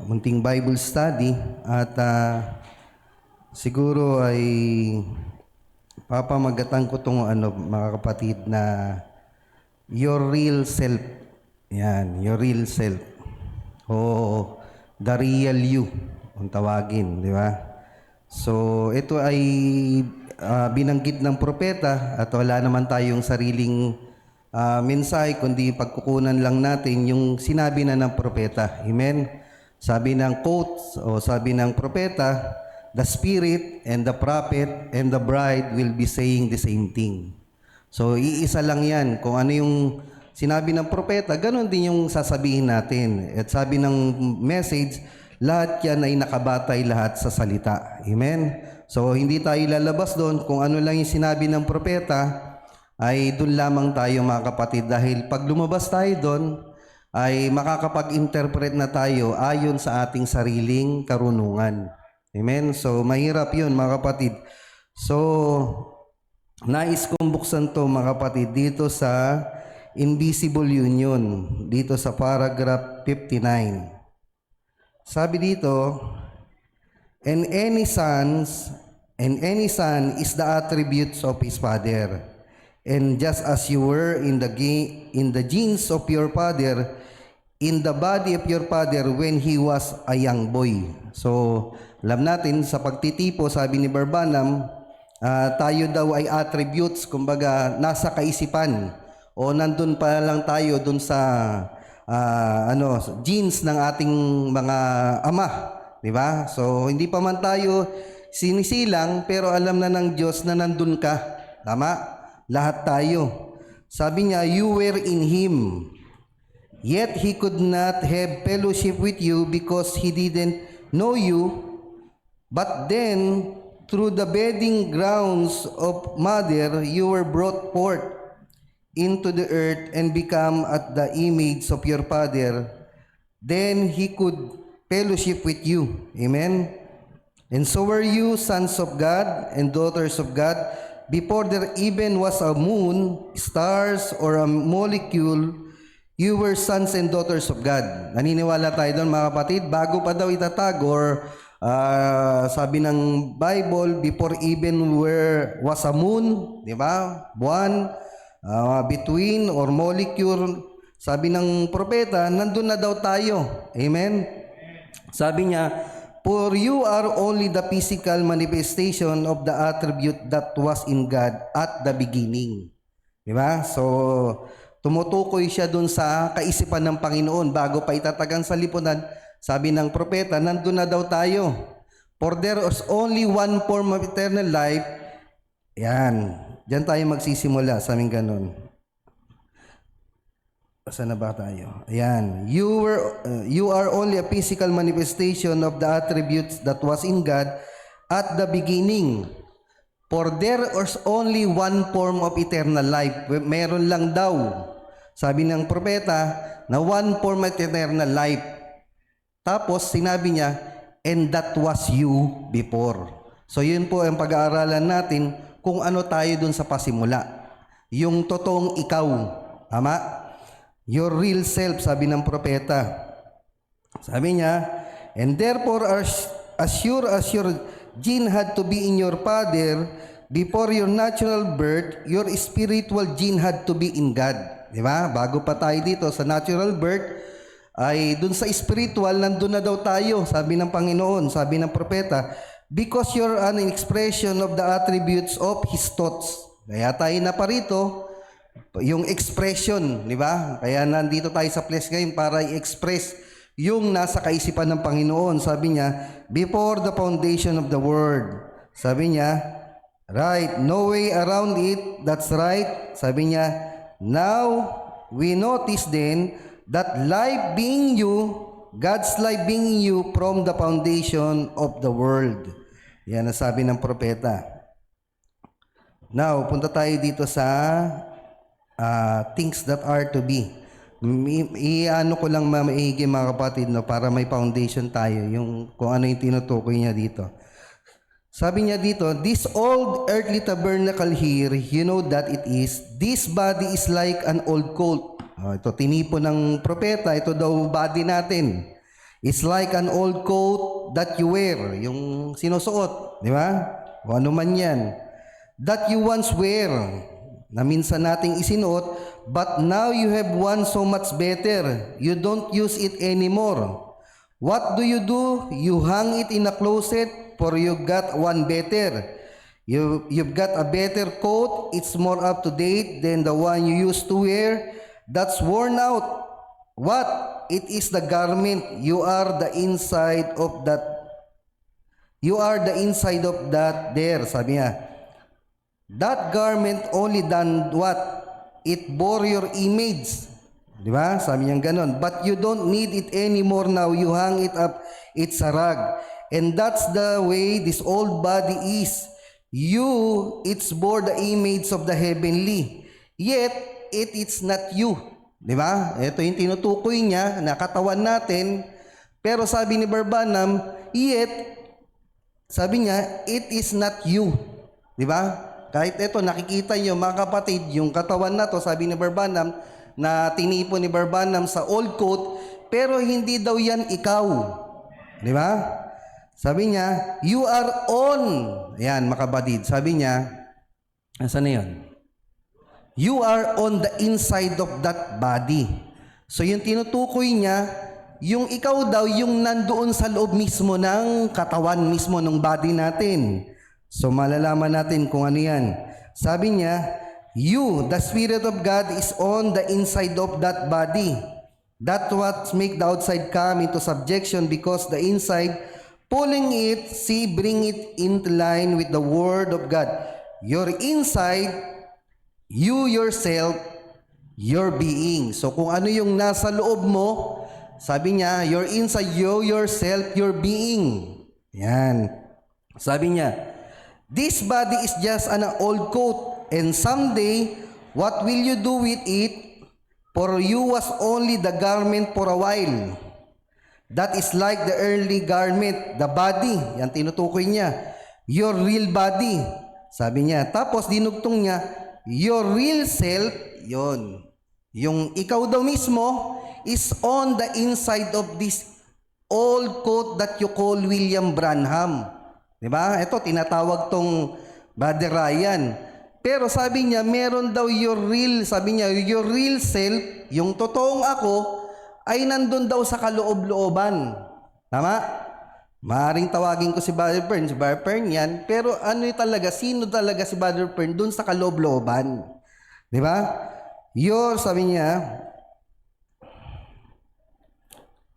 munting Bible study at siguro ay papamagatan ko itong mga kapatid na your real self. Yan, your real self. O the real you, kung tawagin, di ba? So, ito ay binanggit ng propeta at wala naman tayong sariling mensahe, kundi pagkukunan lang natin yung sinabi na ng propeta. Amen? Sabi ng quote o sabi ng propeta, the Spirit and the prophet and the bride will be saying the same thing. So, iisa lang yan. Kung ano yung sinabi ng propeta, ganun din yung sasabihin natin. At sabi ng message, lahat yan ay nakabatay lahat sa salita. Amen? So, hindi tayo lalabas doon. Kung ano lang yung sinabi ng propeta, ay doon lamang tayo mga kapatid. Dahil pag lumabas tayo doon, ay makakapag-interpret na tayo ayon sa ating sariling karunungan. Amen? So, mahirap yun mga kapatid. So, nais kong buksan to mga kapatid dito sa Invisible Union, dito sa paragraph 59. Sabi dito, and any son is the attributes of his father. And just as you were in the genes of your father, in the body of your father when he was a young boy. So, alam natin sa pagtitipo, sabi ni Barbanam, tayo daw ay attributes, kumbaga nasa kaisipan o nandun pa lang tayo dun sa genes ng ating mga ama, di ba? So hindi pa man tayo sinisilang pero alam na ng Diyos na nandun ka. Tama? Lahat tayo. Sabi niya, you were in Him. Yet He could not have fellowship with you because He didn't know you. But then, through the bedding grounds of mother, you were brought forth into the earth and become at the image of your father. Then He could fellowship with you. Amen? And so were you sons of God and daughters of God. Before there even was a moon, stars, or a molecule, you were sons and daughters of God. Naniniwala tayo doon mga kapatid? Bago pa daw itatag or sabi ng Bible, before even was a moon, di ba? Buwan, between or molecule, sabi ng propeta, nandun na daw tayo. Amen? Sabi niya, for you are only the physical manifestation of the attribute that was in God at the beginning. Di ba? So, tumutukoy siya dun sa kaisipan ng Panginoon bago pa itatagan sa lipunan. Sabi ng propeta, nandun na daw tayo. For there is only one form of eternal life. Yan. Diyan tayo magsisimula sa aming ganun. Saan na ba tayo? Ayan. You are only a physical manifestation of the attributes that was in God at the beginning. For there is only one form of eternal life. Meron lang daw. Sabi ng propeta na one form of eternal life. Tapos sinabi niya, and that was you before. So yun po ang pag-aaralan natin kung ano tayo dun sa pasimula. Yung totoong ikaw. Tama? Your real self, sabi ng propeta. Sabi niya, and therefore as sure as your gene had to be in your father, before your natural birth, your spiritual gene had to be in God. Di ba? Bago pa tayo dito sa natural birth, ay dun sa spiritual, nandun na daw tayo, sabi ng Panginoon, sabi ng propeta, because you're an expression of the attributes of His thoughts. Kaya tayo na parito, yung expression, di ba? Kaya nandito tayo sa place ngayon para i-express yung nasa kaisipan ng Panginoon. Sabi niya, before the foundation of the world. Sabi niya, right, no way around it, that's right. Sabi niya, now we notice then that life being you, God's life being you from the foundation of the world. Yan ang sabi ng propeta. Now, punta tayo dito sa things that are to be. Iano ko lang maigi mga kapatid, no, para may foundation tayo, yung kung ano yung tinutukoy niya dito. Sabi niya dito, this old earthly tabernacle here, you know that it is, this body is like an old colt. Ito tinipo ng propeta, ito daw body natin. It's like an old coat that you wear, yung sinusuot, di ba? O ano man yan. That you once wear, na minsan nating isinuot, but now you have one so much better. You don't use it anymore. What do? You hang it in a closet, for you got one better. You've got a better coat. It's more up to date than the one you used to wear. That's worn out. What? It is the garment. You are the inside of that. You are the inside of that there, sabi niya. That garment only done what? It bore your image. Di ba? Sabi niya ganon. But you don't need it anymore now. You hang it up. It's a rag. And that's the way this old body is. It's bore the image of the heavenly. Yet, it is not you. Di ba? Ito yung tinutukoy niya na katawan natin. Pero sabi ni Barbanam, yet, sabi niya, it is not you. Di ba? Kahit ito, nakikita niyo mga kapatid, yung katawan na to, sabi ni Barbanam, na tinipon ni Barbanam sa old coat, pero hindi daw yan ikaw. Di ba? Sabi niya, you are on. Ayan, mga kapatid. Sabi niya, saan na yun? You are on the inside of that body. So yung tinutukoy niya, yung ikaw daw, yung nandoon sa loob mismo ng katawan mismo ng body natin. So malalaman natin kung ano yan. Sabi niya, the Spirit of God is on the inside of that body. That's what make the outside come into subjection, because the inside, pulling it, bring it into line with the Word of God. Your inside, you yourself, your being. So kung ano yung nasa loob mo, sabi niya, your inside, you yourself, your being. Yan. Sabi niya, this body is just an old coat, and someday, what will you do with it? For you was only the garment for a while. That is like the earthly garment, the body. Yan tinutukoy niya. Your real body. Sabi niya. Tapos dinugtong niya, your real self, yon. Yung ikaw daw mismo is on the inside of this old coat that you call William Branham. Diba? Ito, tinatawag tong Brother Ryan. Pero sabi niya, meron daw sabi niya, your real self, yung totoong ako, ay nandun daw sa kaloob-looban. Tama? Maaring tawagin ko si Brother Pern yan, pero ano talaga, sino talaga si Brother Pern dun sa kaloob-looban? Di ba? Sabi niya,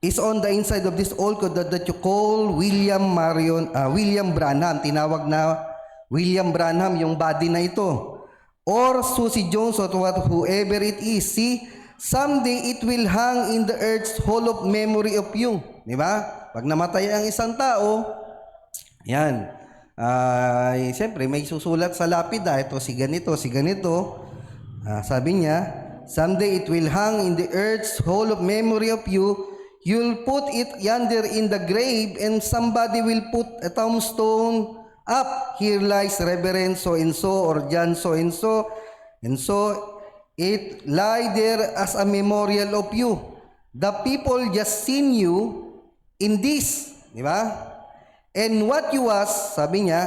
is on the inside of this old coat that you call William Branham. Tinawag na William Branham yung body na ito. Or Susie Jones or whoever it is. See, someday it will hang in the earth's hall of memory of you. Di ba? Pag namatay ang isang tao, yan. Siyempre, may susulat sa lapida. Ito, si ganito, si ganito. Sabi niya, someday it will hang in the earth's hall of memory of you. You'll put it yonder in the grave, and somebody will put a tombstone up. Here lies Reverend so-and-so or John so-and-so. And so, it lie there as a memorial of you. The people just seen you in this. Di ba? And what you was, sabi niya,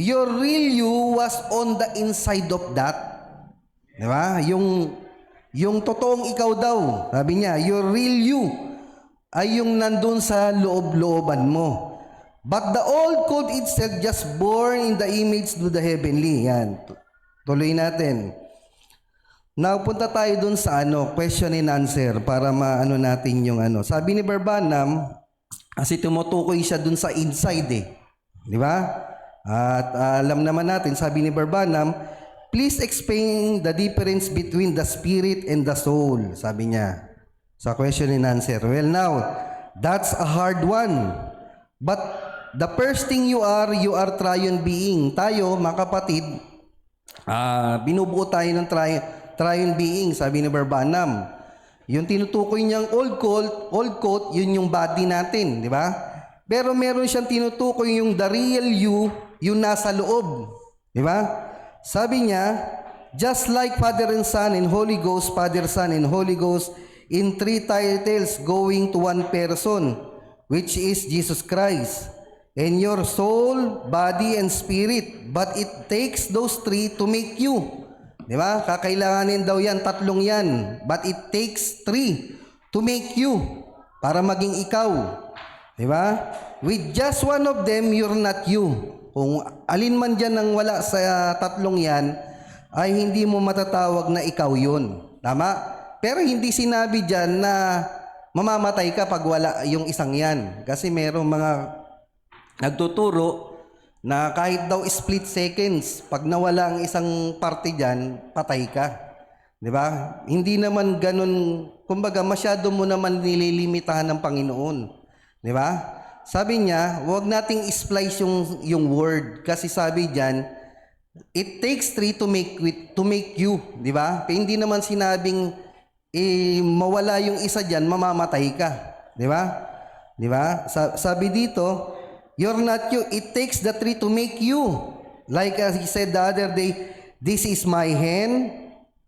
your real you was on the inside of that. Di ba? Yung totoong ikaw daw, sabi niya, your real you ay yung nandun sa loob-looban mo. But the old coat itself just born in the image to the heavenly. Yan. Tuloy natin. Now, punta tayo dun sa question and answer para maano natin yung Sabi ni Barbanam, kasi tumutukoy siya dun sa inside Di ba? At alam naman natin, sabi ni Barbanam, please explain the difference between the spirit and the soul. Sabi niya. Sa question and answer. Well now, that's a hard one. But the first thing you are triune being. Tayo, mga kapatid, binubuo tayo ng triune being, sabi ni Barbanam. Yung tinutukoy niyang old coat, yun yung body natin, di ba? Pero meron siyang tinutukoy yung the real you, yung nasa loob. Di ba? Sabi niya, just like Father and Son and Holy Ghost, Father, Son, and Holy Ghost, in three titles going to one person. which is Jesus Christ, and your soul, body, and spirit. But it takes those three to make you. Di ba? Kakailanganin daw yan, tatlong yan. But it takes three to make you, para maging ikaw. Di ba? With just one of them, you're not you. Kung alin man dyan ang wala sa tatlong yan, ay hindi mo matatawag na ikaw yun. Tama? Pero hindi sinabi dyan na mamamatay ka pag wala yung isang yan. Kasi merong mga nagtuturo na kahit daw split seconds, pag nawala ang isang parte dyan, patay ka. Di ba? Hindi naman ganun, kumbaga masyado mo naman nililimitahan ng Panginoon. Di ba? Sabi niya, huwag nating splice yung word. Kasi sabi dyan, it takes three to make you. Di ba? Pero hindi naman sinabing mawala yung isa dyan, mamamatay ka. Di ba? Di ba? Sabi dito, you're not you. It takes the three to make you. Like as he said the other day, this is my hand.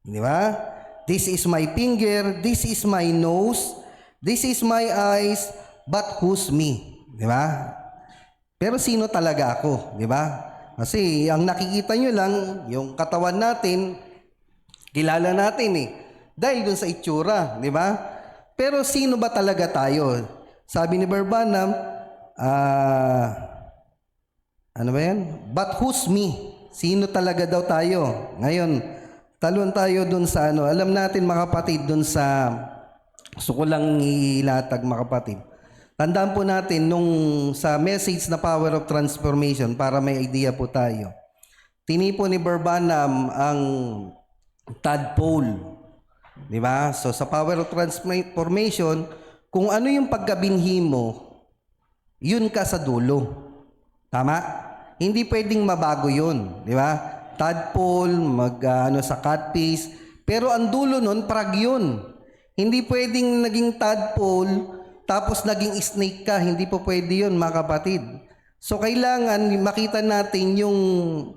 Di ba? This is my finger. This is my nose. This is my eyes. But who's me? Di ba? Pero sino talaga ako? Di ba? Kasi ang nakikita nyo lang, yung katawan natin, kilala natin eh. Dahil dun sa itsura. Di ba? Pero sino ba talaga tayo? Sabi ni Barbanam, ano ba yan? But who's me? Sino talaga daw tayo? Ngayon, talon tayo dun sa ano. Alam natin mga kapatid dun sa gusto ko lang ilatag mga kapatid. Tandaan po natin nung sa message na Power of Transformation para may idea po tayo. Tinipo ni Barbanam ang tadpole. Di ba? So sa Power of Transformation, kung ano yung pagkabinhi mo, yun ka sa dulo. Tama? Hindi pwedeng mabago yun. Di ba? Tadpole, sa catfish. Pero ang dulo nun, prag yun. Hindi pwedeng naging tadpole, tapos naging snake ka. Hindi po pwede yun, mga kapatid. So, kailangan makita natin yung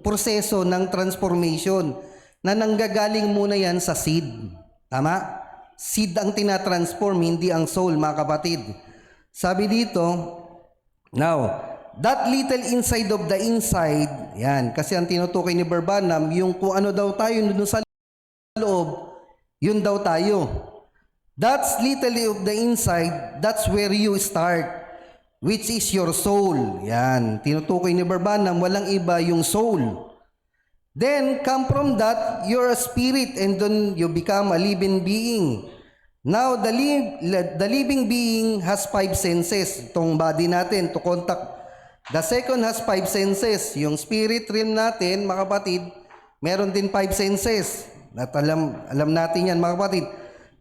proseso ng transformation na nanggagaling muna yan sa seed. Tama? Seed ang tinatransform, hindi ang soul, mga kapatid. Sabi dito, now, that little inside of the inside, yan, kasi ang tinutukoy ni Barbanam, yung kung ano daw tayo dun sa loob, yun daw tayo. That's little of the inside, that's where you start, which is your soul. Yan, tinutukoy ni Barbanam, walang iba yung soul. Then, come from that, you're a spirit, and then you become a living being. Now, the living being has 5 senses. Itong body natin to contact. The second has 5 senses. Yung spirit realm natin, mga kapatid, meron din 5 senses. At alam natin yan, mga kapatid.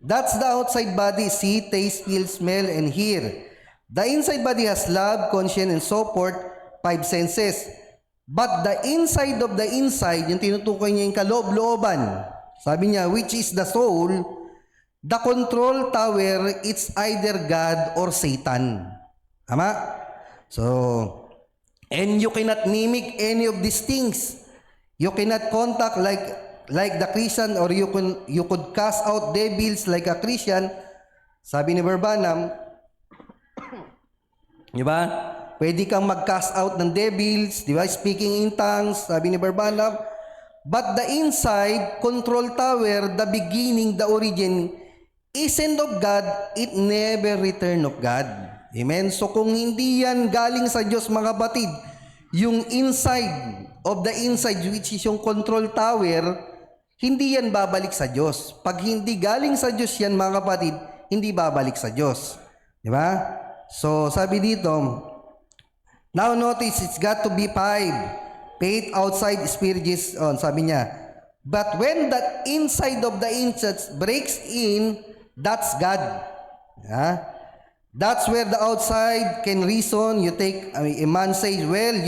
That's the outside body, see, taste, feel, smell, and hear. The inside body has love, conscience, and so forth, 5 senses. But the inside of the inside, yung tinutukoy niya yung kaloob-looban, sabi niya, which is the soul, the control tower, it's either God or Satan. Tama? So, and you cannot mimic any of these things. You cannot contact like the Christian, or you could cast out devils like a Christian. Sabi ni Barbanam, di ba? Pwede kang mag-cast out ng devils, di ba? Speaking in tongues, sabi ni Barbanam. But the inside, control tower, the beginning, the origin, isn't of God, it never return of God. Amen? So kung hindi yan galing sa Diyos, mga batid, yung inside of the inside, which is yung control tower, hindi yan babalik sa Diyos. Pag hindi galing sa Diyos yan, mga kapatid, hindi babalik sa Diyos. Di ba? So, sabi dito, now notice, it's got to be 5. Faith outside, spirit is on. Sabi niya, but when that inside of the inside breaks in, that's God. That's where the outside can reason. You take, a man says, well,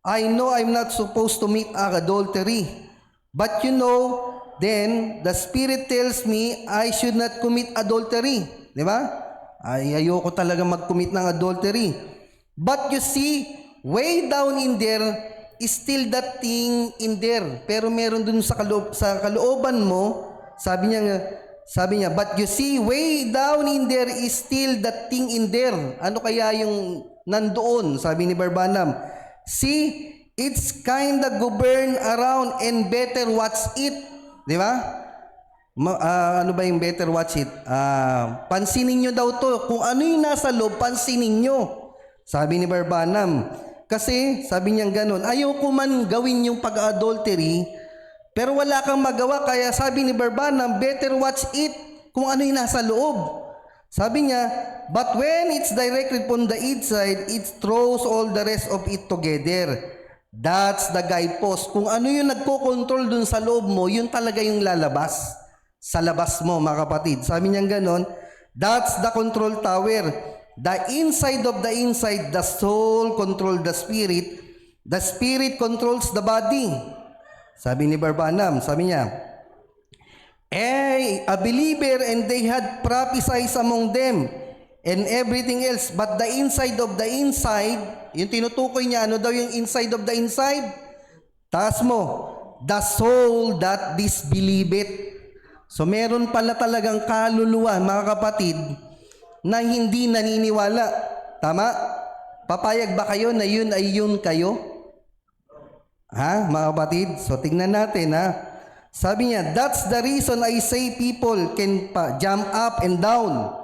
I know I'm not supposed to meet adultery. But then the spirit tells me I should not commit adultery. Di ba? Ayoko talaga mag-commit ng adultery. But you see, way down in there is still that thing in there. Pero meron dun sa kalooban mo, sabi niya, Sabi niya, but you see, way down in there is still that thing in there. Ano kaya yung nandoon? Sabi ni Barbanam, see, it's kinda govern around and better watch it. Di ba? Ano ba yung better watch it? Pansinin nyo daw to. Kung ano yung nasa loob, pansinin nyo. Sabi ni Barbanam. Kasi, sabi niya ganun, ayaw ko man gawin yung pag-adultery, pero wala kang magawa, kaya sabi ni Barbanam, better watch it kung ano yung nasa loob. Sabi niya, but when it's directed from the inside, it throws all the rest of it together. That's the guidepost. Kung ano yung nagko-control dun sa loob mo, yun talaga yung lalabas. Sa labas mo, mga kapatid. Sabi niya ganon, that's the control tower. The inside of the inside, the soul controls the spirit controls the body. Sabi ni Barbanam, sabi niya, a believer and they had prophesied among them and everything else, but the inside of the inside, yung tinutukoy niya, ano daw yung inside of the inside? Taas mo, the soul that disbelieveth. So meron pala talagang kaluluwa, mga kapatid, na hindi naniniwala. Tama? Papayag ba kayo na yun ay yun kayo? Ha, mga kapatid? So, tingnan natin, ha? Sabi niya, that's the reason I say people can jump up and down.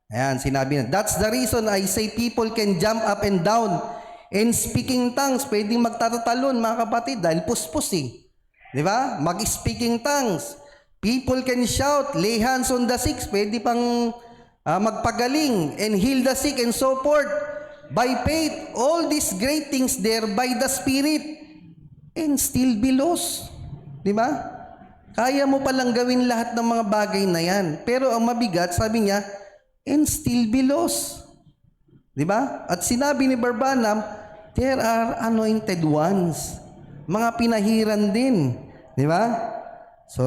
Ayan, sinabi niya, that's the reason I say people can jump up and down. And speaking tongues, pwedeng magtatatalon, mga kapatid, dahil puspos eh. Di ba? Mag-speaking tongues. People can shout, lay hands on the sick, pwede pang magpagaling, and heal the sick, and so forth. By faith, all these great things there by the Spirit, and still be lost. Di ba? Kaya mo palang gawin lahat ng mga bagay na yan. Pero ang mabigat, sabi niya, and still be lost. Di ba? At sinabi ni Barbanam, there are anointed ones. Mga pinahiran din. Di ba? So,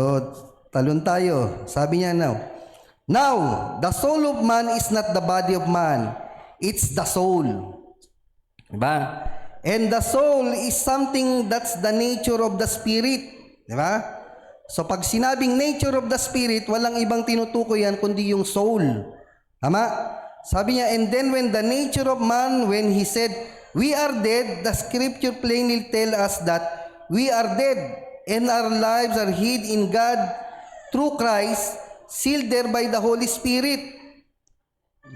talon tayo. Sabi niya now, the soul of man is not the body of man. It's the soul. Di ba? And the soul is something that's the nature of the spirit. Di ba? So pag sinabing nature of the spirit, walang ibang tinutukoy yan kundi yung soul. Tama? Sabi niya, and then when the nature of man, when he said, we are dead, the scripture plainly tell us that we are dead and our lives are hid in God through Christ, sealed there by the Holy Spirit.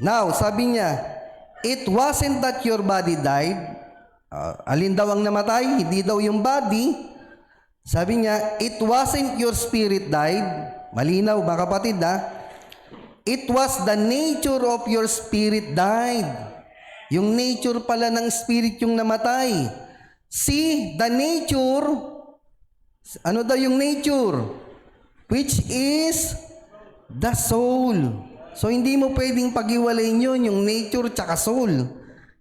Now, sabi niya, it wasn't that your body died. Alin daw ang namatay? Hindi daw yung body. Sabi niya, it wasn't your spirit died. Malinaw, mga kapatid, ha? It was the nature of your spirit died. Yung nature pala ng spirit yung namatay. See, the nature, ano daw yung nature? Which is the soul. So, hindi mo pwedeng pag-iwalayin yun, yung nature tsaka soul.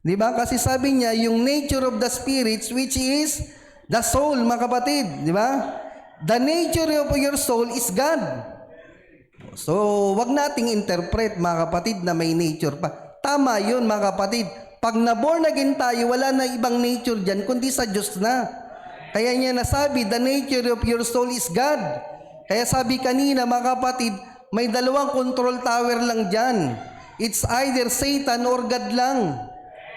Di ba? Kasi sabi niya, yung nature of the spirits, which is the soul, mga kapatid. Di ba? The nature of your soul is God. So, wag nating interpret, mga kapatid, na may nature pa. Tama yun, mga kapatid. Pag na-born again tayo, wala na ibang nature dyan, kundi sa Diyos na. Kaya niya nasabi, the nature of your soul is God. Kaya sabi kanina, mga kapatid, may dalawang control tower lang dyan. It's either Satan or God lang.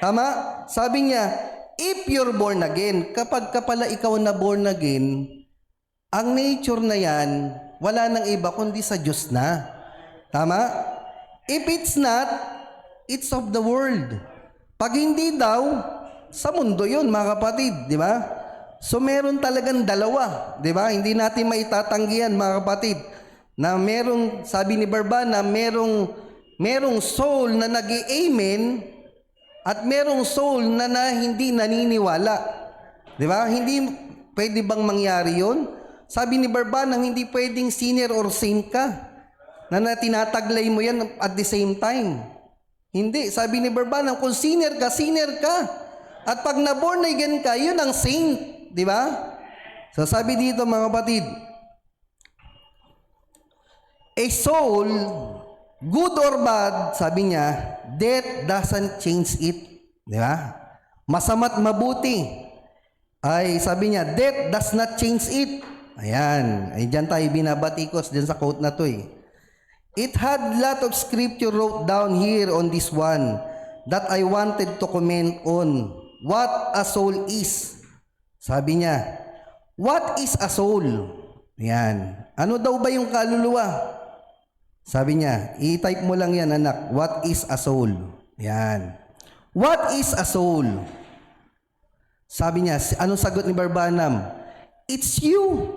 Tama? Sabi niya, if you're born again, kapag ka pala ikaw na born again, ang nature na yan, wala nang iba kundi sa Diyos na. Tama? If it's not, it's of the world. Pag hindi daw, sa mundo yun, mga kapatid. Di ba? So meron talagang dalawa. Di ba? Hindi natin maitatanggihan, mga kapatid, na merong, sabi ni Barbanam, merong soul na nag-i-amen, at merong soul na hindi naniniwala. Di ba? Hindi pwede bang mangyari yun? Sabi ni Barbanam, hindi pwedeng sinner or saint ka na tinataglay mo yan at the same time. Hindi. Sabi ni Barbanam, kung sinner ka, sinner ka. At pag na-born again ka, yun ang saint. Di ba? So sabi dito, mga kapatid, a soul, good or bad, sabi niya, death doesn't change it. Di ba? Masama't mabuti. Ay, sabi niya, death does not change it. Ayan. Ay, dyan tayo binabatikos dyan sa quote na to eh. It had lot of scripture wrote down here on this one that I wanted to comment on. What a soul is. Sabi niya, what is a soul? Yan. Ano daw ba yung kaluluwa? Sabi niya, i-type mo lang yan anak. What is a soul? Yan. What is a soul? Sabi niya, anong sagot ni Barbanam? It's you.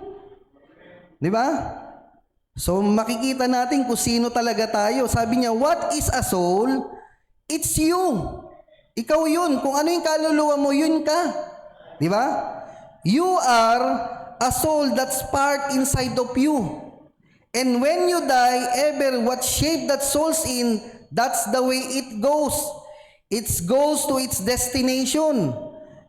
Di ba? So makikita natin kung sino talaga tayo. Sabi niya, what is a soul? It's you. Ikaw yun. Kung ano yung kaluluwa mo, yun ka. Di ba? You are a soul that's part inside of you. And when you die, ever what shape that soul's in, that's the way it goes. It goes to its destination.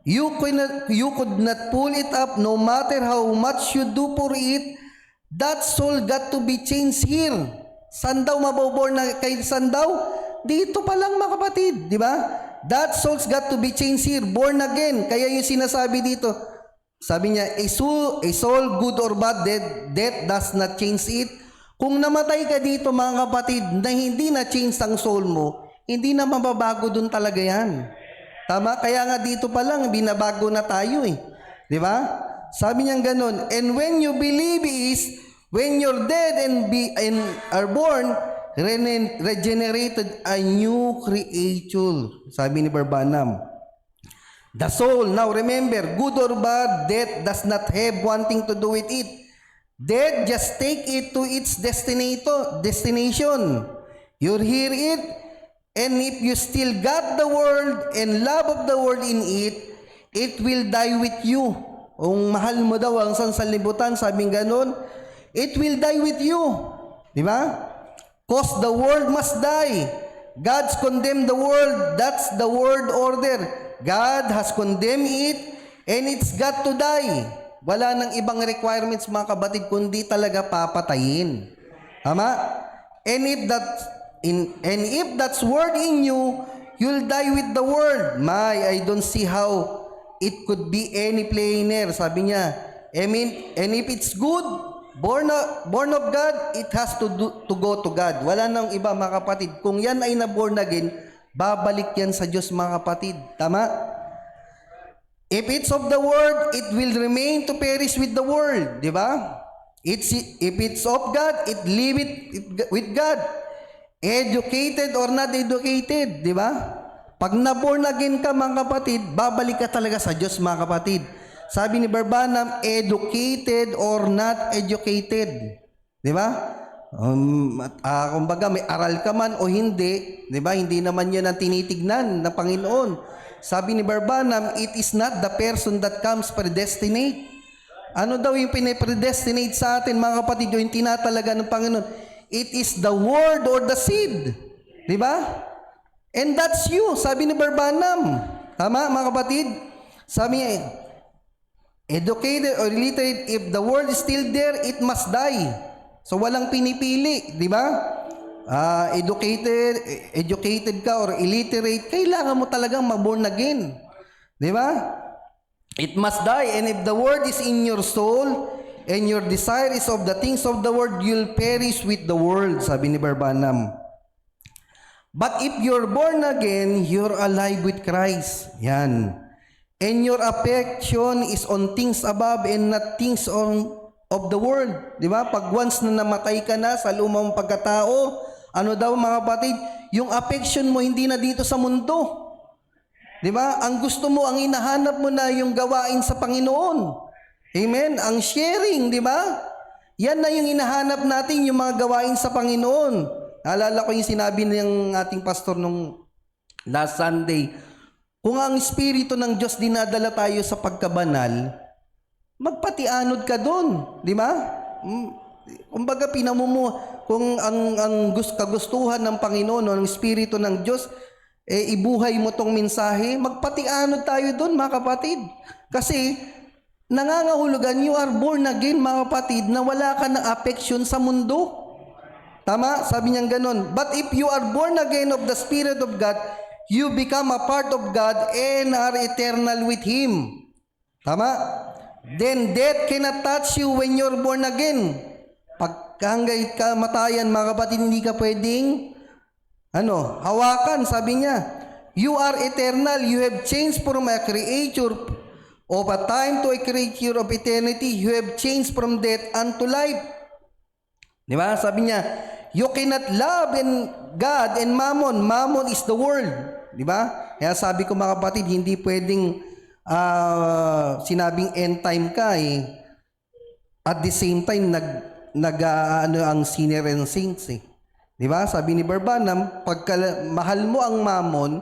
You could not pull it up no matter how much you do for it. That soul got to be changed here. Saan daw maboborn na kay saan daw? Dito pa lang mga kapatid, di ba? That soul's got to be changed here, born again. Kaya yung sinasabi dito, sabi niya, a soul good or bad, death does not change it. Kung namatay ka dito mga kapatid, na hindi na change ang soul mo, hindi na mababago dun talaga yan. Tama? Kaya nga dito pa lang, binabago na tayo eh. Di ba? Sabi niya ganun, and when you believe is, when you're dead and are born, regenerated a new creature. Sabi ni Barbanam. The soul, now remember, good or bad, death does not have wanting to do with it. Death just take it to its destination. You hear it, and if you still got the world and love of the world in it, it will die with you. Kung mahal mo daw ang sanlibutan, sabing ganon, it will die with you. Di ba? Cause the world must die. God's condemned the world. That's the world order. God has condemned it and it's got to die. Wala nang ibang requirements mga kabatid kundi talaga papatayin. Tama? And if that's word in you, you'll die with the world. I don't see how it could be any plainer. Sabi niya, and if it's good, born of God, it has to go to God. Wala nang iba mga kapatid. Kung yan ay na-born again, babalik yan sa Diyos mga kapatid. Tama? If it's of the world, it will remain to perish with the world. Di ba? If it's of God, it live it with God. Educated or not educated. Di ba? Pag na-born again ka mga kapatid, babalik ka talaga sa Diyos mga kapatid. Sabi ni Barbanam, educated or not educated. Di ba? Kumbaga may aral ka man o hindi, di ba? Hindi naman yan ang tinitignan ng Panginoon. Sabi ni Barbanam, it is not the person that comes predestinate. Ano daw yung pinipredestinate sa atin mga kapatid, yung tinatalaga ng Panginoon? It is the word or the seed. Di ba? And that's you, sabi ni Barbanam. Tama mga kapatid? Sabi niya, educated or illiterate, if the word is still there, it must die. So walang pinipili, di ba? Educated ka or illiterate, kailangan mo talagang maborn again. Di ba? It must die, and if the word is in your soul, and your desire is of the things of the world, you'll perish with the world, sabi ni Barbanam. But if you're born again, you're alive with Christ. Yan. And your affection is on things above and not things of the world. Di ba? Pag once na namatay ka na sa lumang pagkatao, ano daw mga kapatid? Yung affection mo hindi na dito sa mundo. Di ba? Ang gusto mo, ang hinahanap mo na yung gawain sa Panginoon. Amen? Ang sharing, di ba? Yan na yung hinahanap natin, yung mga gawain sa Panginoon. Naalala ko yung sinabi ng ating pastor nung last Sunday, kung ang Espiritu ng Diyos dinadala tayo sa pagkabanal, magpatianod ka doon, di ba? Kumbaga kung ang kagustuhan ng Panginoon o ng Espiritu ng Diyos, ibuhay mo tong mensahe, magpatianod tayo doon mga kapatid. Kasi nangangahulugan, you are born again mga kapatid, na wala ka ng affection sa mundo. Tama? Sabi niya ganun. But if you are born again of the Spirit of God, you become a part of God and are eternal with Him. Tama? Then death cannot touch you when you're born again. hanggang kamatayan, mga kapatid, hindi ka pwedeng hawakan. Sabi niya, you are eternal. You have changed from a creature of a time to a creature of eternity. You have changed from death unto life. Di ba? Sabi niya, you cannot love God and mammon. Mammon is the world. Di ba? Kaya sabi ko, mga kapatid, hindi pwedeng sinabing end time ka at the same time ang sinner and saints Di ba? Sabi ni Barbanam, pagka mahal mo ang mammon,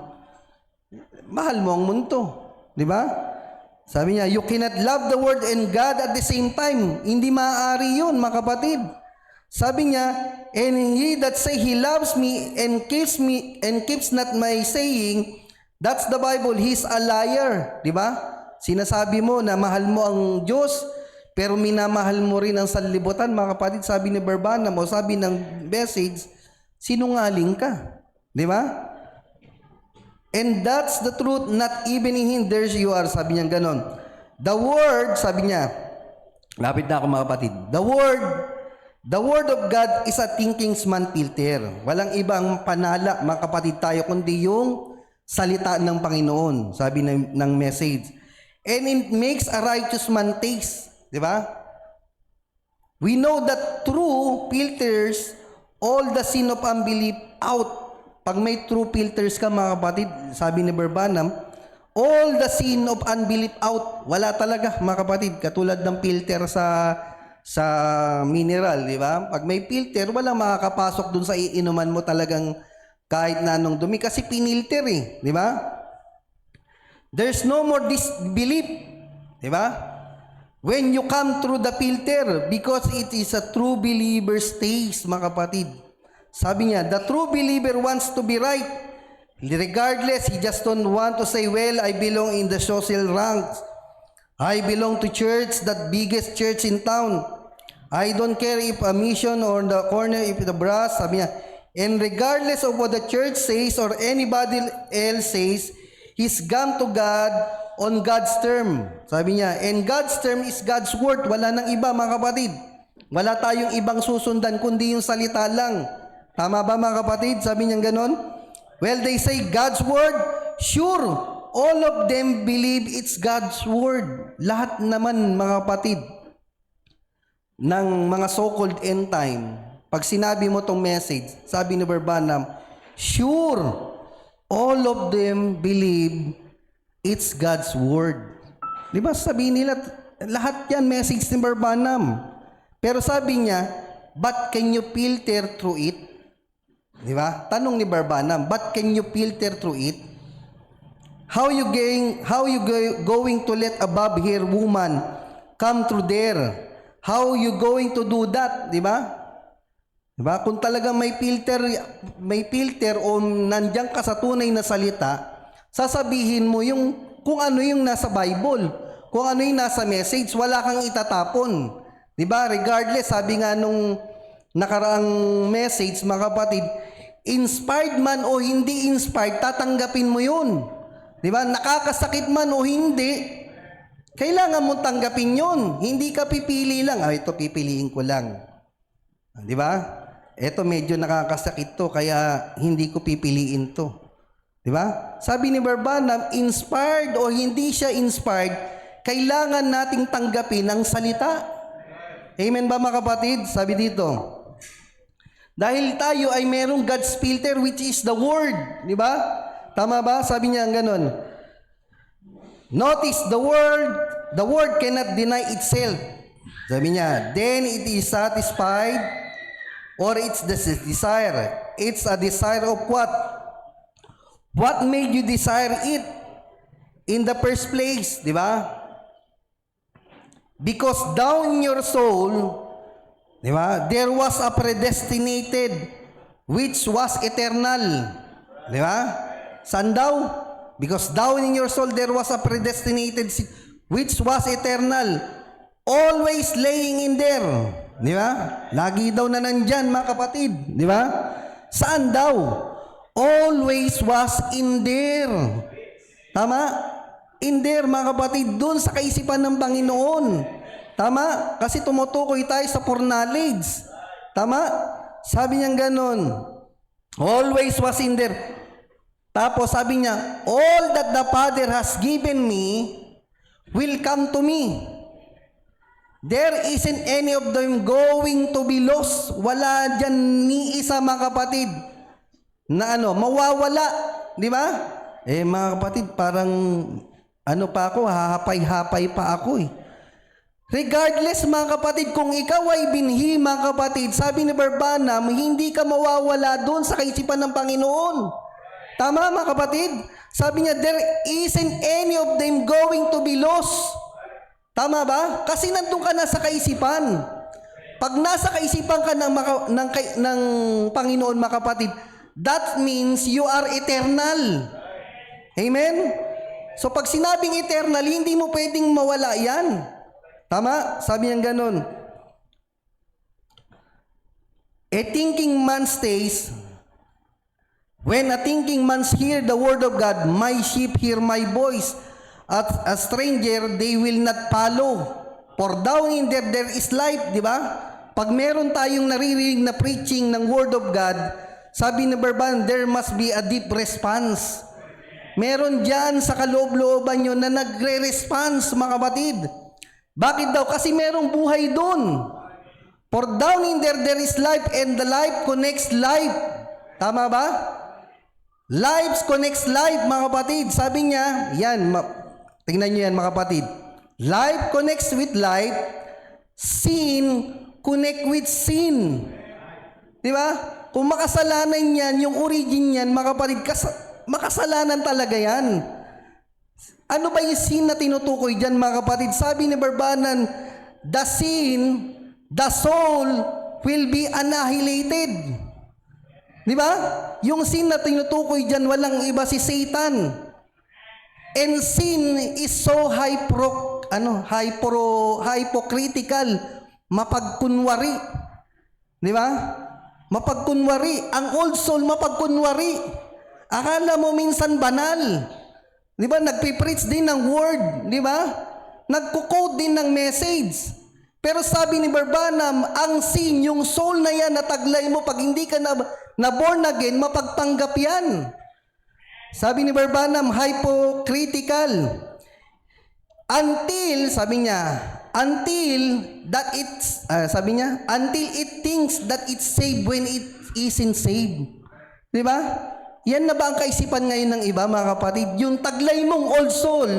mahal mo ang mundo. Di ba? Sabi niya, you cannot love the world and God at the same time. Hindi maaari yun, mga kapatid. Sabi niya, and he that say he loves me and keeps not my saying, that's the Bible, he's a liar. Di ba? Sinasabi mo na mahal mo ang Diyos, pero minamahal mo rin ang sanlibutan, mga kapatid. Sabi ni Barbanam o sabi ng message, sinungaling ka. Di ba? And that's the truth, not even in him there you are. Sabi niya ganon. The word, sabi niya, lapit na ako, mga kapatid. The word of God is a thinking man filter. Walang ibang panala, mga kapatid tayo, kundi yung salita ng Panginoon. Sabi ng message. And it makes a righteous man taste. Di ba? We know that true filters all the sin of unbelief out. Pag may true filters ka, mga kapatid, sabi ni Barbanam, all the sin of unbelief out. Wala talaga, mga kapatid. Katulad ng filter sa mineral, di ba? Pag may filter, walang makakapasok dun sa iinuman mo talagang kahit na anong dumi. Kasi pinilter di ba? There's no more disbelief, di ba? When you come through the filter, because it is a true believer's taste, mga kapatid. Sabi niya, the true believer wants to be right. Regardless, he just don't want to say, well, I belong in the social ranks. I belong to church, that biggest church in town. I don't care if a mission or the corner, if the brass, sabi niya. And regardless of what the church says or anybody else says, he's gone to God on God's term. Sabi niya, and God's term is God's word. Wala nang iba, mga kapatid. Wala tayong ibang susundan, kundi yung salita lang. Tama ba, mga kapatid? Sabi niya ganon. Well, they say God's word. Sure, all of them believe it's God's word. Lahat naman, mga kapatid, ng mga so-called end time, pag sinabi mo tong message, sabi ni Barbanam, sure, all of them believe it's God's word. Di ba sabihin nila, lahat yan message ni Barbanam. Pero sabi niya, but can you filter through it? Di ba? Tanong ni Barbanam, but can you filter through it? How you going to let above here woman come through there? How you going to do that? Di ba? Di ba? Kung talaga may filter o nandiyan ka sa tunay na salita, sasabihin mo yung kung ano yung nasa Bible, kung ano yung nasa message, wala kang itatapon. Di ba? Regardless, sabi nga nung nakaraang message, mga kapatid, inspired man o hindi inspired, tatanggapin mo yun. Di ba? Nakakasakit man o hindi, kailangan mo tanggapin yun. Hindi ka pipili lang. Ito pipiliin ko lang. Di ba? Ito medyo nakakasakit to, kaya hindi ko pipiliin to. Di ba? Sabi ni Barbanam, inspired o hindi siya inspired, kailangan nating tanggapin ang salita. Amen ba, mga kapatid? Sabi dito, dahil tayo ay merong God's filter, which is the Word. Di ba? Tama ba? Sabi niya ganon. Notice the Word cannot deny itself. Sabi niya, then it is satisfied or it's the desire. It's a desire of what? What made you desire it in the first place? Di ba? Because down in your soul, di ba, there was a predestinated which was eternal. Di ba? Saan daw? Because down in your soul there was a predestinated which was eternal. Always laying in there. Di ba? Lagi daw na nandyan, mga kapatid. Di ba? Saan daw? Always was in there. Tama? In there, mga kapatid, doon sa kaisipan ng Panginoon. Tama? Kasi tumutukoy tayo sa foreknowledge. Tama? Sabi niya ganon. Always was in there. Tapos sabi niya, all that the Father has given me will come to me. There isn't any of them going to be lost. Wala dyan ni isa, mga kapatid, na mawawala. Di ba? Mga kapatid, parang pa ako, hahapay-hapay pa ako eh. Regardless, mga kapatid, kung ikaw ay binhi, mga kapatid, sabi ni Barbanam, hindi ka mawawala doon sa kaisipan ng Panginoon. Tama, mga kapatid? Sabi niya, there isn't any of them going to be lost. Tama ba? Kasi nandun ka na sa kaisipan. Pag nasa kaisipan ka ng Panginoon, mga kapatid, that means you are eternal. Amen? So pag sinabing eternal, hindi mo pwedeng mawala yan. Tama? Sabi niya ganun. A thinking man stays. When a thinking man hear the word of God, my sheep hear my voice. At a stranger, they will not follow. For down in there is life, di ba? Pag meron tayong naririnig na preaching ng word of God, sabi ni Barban, there must be a deep response. Meron dyan sa kaloob-looban nyo na nagre-response, mga kapatid. Bakit daw? Kasi merong buhay doon. For down in there is life, and the life connects life. Tama ba? Lives connects life, mga kapatid. Sabi niya, yan, tingnan nyo yan, mga kapatid. Life connects with life. Sin connect with sin. Di ba? Kung makasalanan yan, yung origin yan, mga kapatid, makasalanan talaga yan. Ano ba yung sin na tinutukoy dyan, mga kapatid? Sabi ni Barbanan, the sin, the soul will be annihilated. Di ba? Yung sin na tinutukoy dyan, walang iba si Satan. And sin is so hypocritical, mapagkunwari. Di ba? Mapagkunwari. Ang old soul mapagkunwari. Akala mo minsan banal. Di ba? Nagpipreach din ng word. Di ba? Nagko-quote din ng message. Pero sabi ni Barbanam, ang sin, yung soul na yan, nataglay mo, pag hindi ka na born again, mapagtanggap yan. Sabi ni Barbanam, hypocritical. Until, sabi niya, until it thinks that it's saved when it isn't saved. Di ba? Yan na ba ang kaisipan ngayon ng iba, mga kapatid? Yung taglay mong old soul,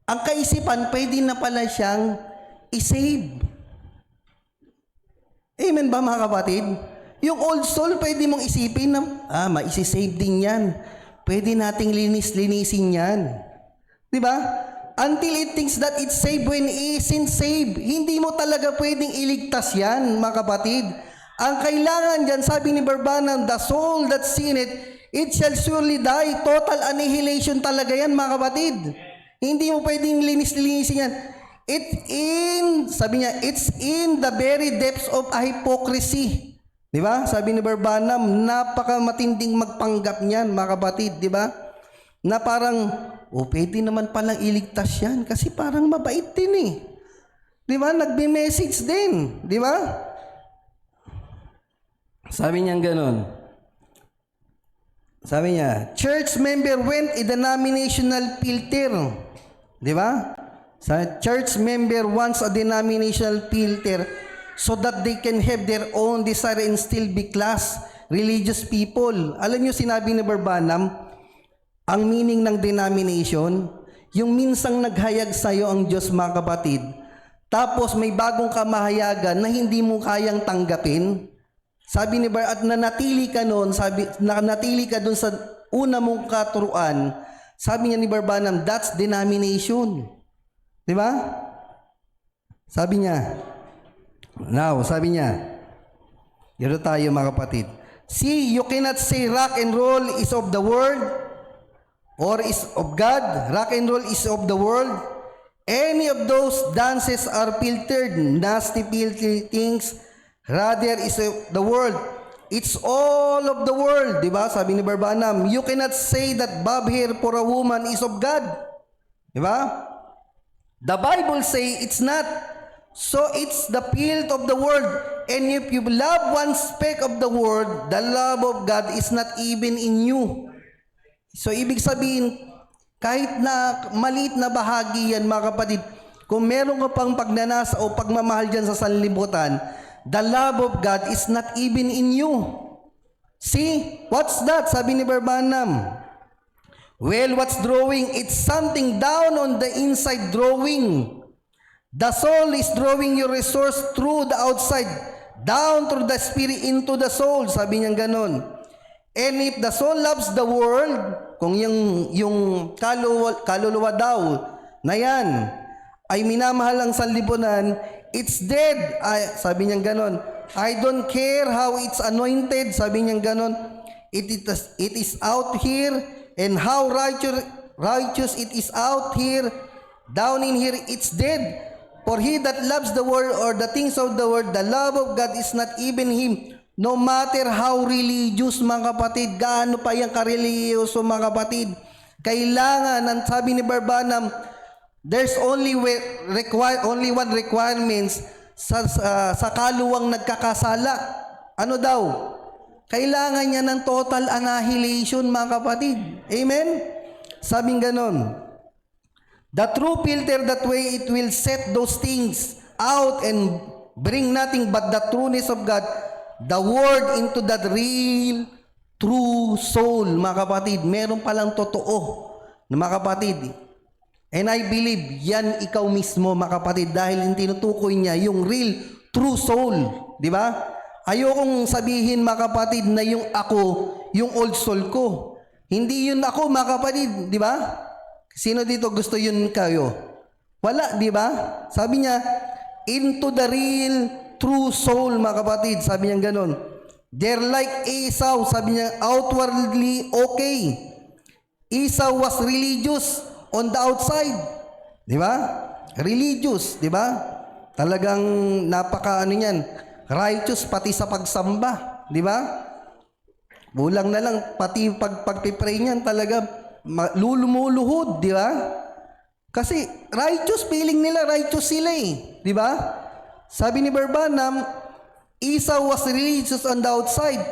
ang kaisipan, pwede na pala siyang i-save. Amen ba, mga kapatid? Yung old soul, pwede mong isipin na, maisisave din yan. Pwede nating linis-linisin yan. Di ba? Until it thinks that it's saved when it isn't saved. Hindi mo talaga pwedeng iligtas yan, mga kapatid. Ang kailangan dyan, sabi ni Barbanam, the soul that sinned, it shall surely die. Total annihilation talaga yan, mga kapatid. Hindi mo pwedeng linis-linisin yan. Sabi niya, it's in the very depths of hypocrisy. Di ba? Sabi ni Barbanam, napakamatinding magpanggap niyan, mga kapatid, di ba? Na parang, pwede naman palang iligtas yan kasi parang mabait din eh. Di ba? Nagbe-message din, di ba? Sabi niya ganon. Sabi niya, church member went a denominational filter. Di ba? Sa church member wants a denominational filter so that they can have their own desire and still be class religious people. Alam niyo, sinabi ni Barbanam, ang meaning ng denomination, yung minsang naghayag sa'yo ang Diyos, mga kapatid, tapos may bagong kamahayagan na hindi mo kayang tanggapin. Sabi ni Bar, at nanatili ka noon, nanatili ka doon sa una mong katuruan, sabi niya ni Barbanam, that's denomination. Di ba? Sabi niya, sabi niya, dito tayo, mga kapatid. See, you cannot say rock and roll is of the world or is of God. Rock and roll is of the world. Any of those dances are filtered, nasty, filthy things. Rather is of the world. It's all of the world. Diba? Sabi ni Barbanam, you cannot say that bob hair for a woman is of God. Diba? The Bible say it's not. So it's the field of the world. And if you love one speck of the world, the love of God is not even in you. So ibig sabihin, kahit na maliit na bahagi yan mga kapatid, kung meron ka pang pagnanasa o pagmamahal dyan sa sanlibutan, the love of God is not even in you. See, what's that? Sabi ni Barbanam. Well, what's drawing? It's something down on the inside drawing. The soul is drawing your resource through the outside, down through the spirit into the soul. Sabi niya ganon. And if the soul loves the world, kung yung kaluluwa daw na yan ay minamahal ang sanlibutan, it's dead. Sabi niya ganon. I don't care how it's anointed. Sabi niya ganon. It is out here, and how righteous it is out here. Down in here, it's dead. For he that loves the world or the things of the world, the love of God is not even him. No matter how religious, mga kapatid, gaano pa yung kareliyoso, mga kapatid, kailangan, ang sabi ni Barbanam, there's only one requirements sa kaluwang nagkakasala. Ano daw? Kailangan niya ng total annihilation, mga kapatid. Amen? Sabing ganon. The true filter, that way it will set those things out and bring nothing but the trueness of God, the word into that real, true soul, mga kapatid. Meron palang totoo na mga kapatid. And I believe, yan ikaw mismo, mga kapatid, dahil yung tinutukoy niya, yung real, true soul. Di ba? Ayokong sabihin, mga kapatid, na yung ako, yung old soul ko. Hindi yun ako, mga kapatid. Di ba? Sino dito gusto yun kayo? Wala, di ba? Sabi niya, into the real, true soul, mga kapatid. Sabi niya ganon. They're like Esau. Sabi niya, outwardly okay. Esau was religious on the outside. Di ba? Religious, di ba? Talagang napaka ano yan, righteous pati sa pagsamba. Di ba? Bulang na lang, pati pagpipray niyan talaga, lulumuluhod, di ba? Kasi righteous, feeling nila righteous sila eh, di ba? Sabi ni Barbanam, Esau was religious on the outside,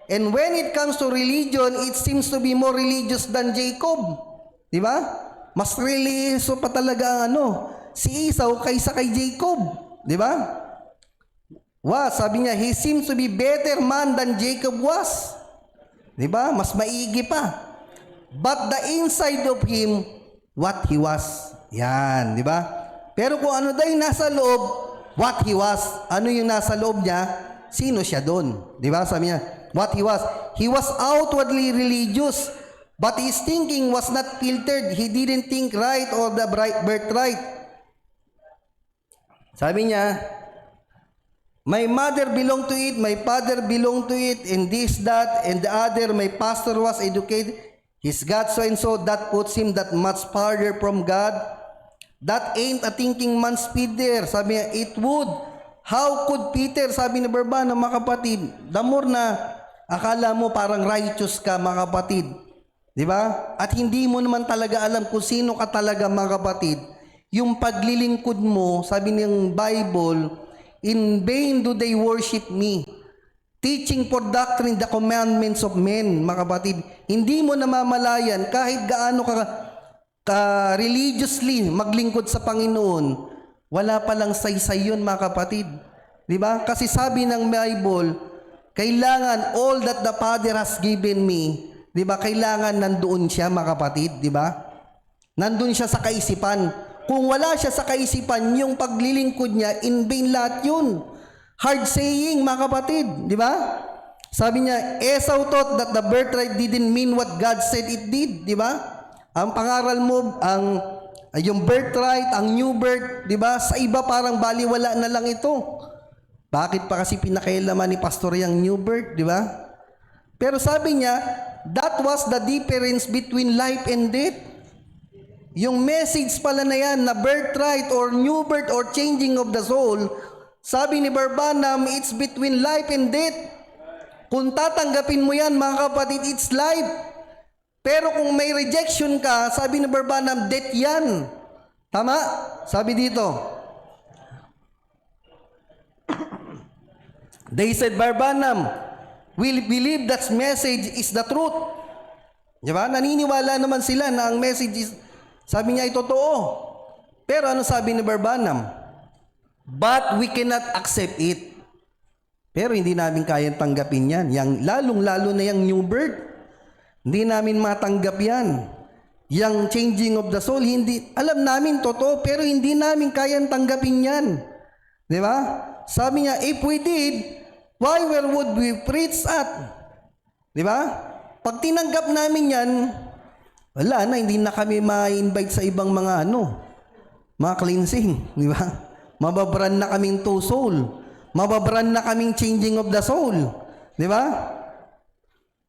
and when it comes to religion, it seems to be more religious than Jacob, di ba? Mas religyoso pa talaga si Esau kaysa kay Jacob, di ba? Sabi niya, he seems to be better man than Jacob was, di ba? Mas maigi pa. But the inside of him, what he was. Yan, di ba? Pero kung ano daw yung nasa loob, what he was. Ano yung nasa loob niya? Sino siya doon? Di ba? Sabi niya, what he was. He was outwardly religious, but his thinking was not filtered. He didn't think right or the birthright. Sabi niya, my mother belonged to it, my father belonged to it, and this, that, and the other, my pastor was educated. He's God so and so, that puts him that much farther from God. That ain't a thinking man's speed there. Sabi niya, it would. How could Peter, sabi ni Barbanam, mga kapatid, the more na akala mo parang righteous ka, mga kapatid. Di ba? At hindi mo naman talaga alam kung sino ka talaga, mga kapatid. Yung paglilingkod mo, sabi ng Bible, in vain do they worship me, teaching for doctrine the commandments of men, mga kapatid. Hindi mo namamalayan kahit gaano ka religiously maglingkod sa Panginoon, wala palang saysay yun, mga kapatid. Di ba? Kasi sabi ng Bible, kailangan all that the Father has given me, di ba? Kailangan nandoon siya, mga kapatid, di ba? Nandoon siya sa kaisipan. Kung wala siya sa kaisipan, yung paglilingkod niya, in vain lahat yun. Hard saying, mga kapatid, di ba? Sabi niya, Esau thought that the birthright didn't mean what God said it did, di ba? Ang pangaral mo, yung birthright, ang new birth, di ba? Sa iba parang baliwala na lang ito. Bakit pa kasi pinakailaman ni pastor yung new birth, di ba? Pero sabi niya, that was the difference between life and death. Yung message pala na yan, na birthright or new birth or changing of the soul, sabi ni Barbanam, it's between life and death. Kung tatanggapin mo yan, mga kapatid, it's life. Pero kung may rejection ka, sabi ni Barbanam, death yan. Tama? Sabi dito, They said, Barbanam, we believe that message is the truth. Di ba? Naniniwala naman sila na ang message is, sabi niya, ay totoo. Pero ano sabi ni Barbanam? But we cannot accept it. Pero hindi namin kayang tanggapin yan. Yang lalong-lalo na yung new birth. Hindi namin matanggap yan. Yang changing of the soul, hindi, alam namin totoo, pero hindi namin kayang tanggapin yan. Di ba? Sabi niya, if we did, why would we preach at? Di ba? Pag tinanggap namin yan, wala na, hindi na kami ma-invite sa ibang mga mga cleansing. Di ba? Mababran na kaming to soul. Mababran na kaming changing of the soul. Di ba?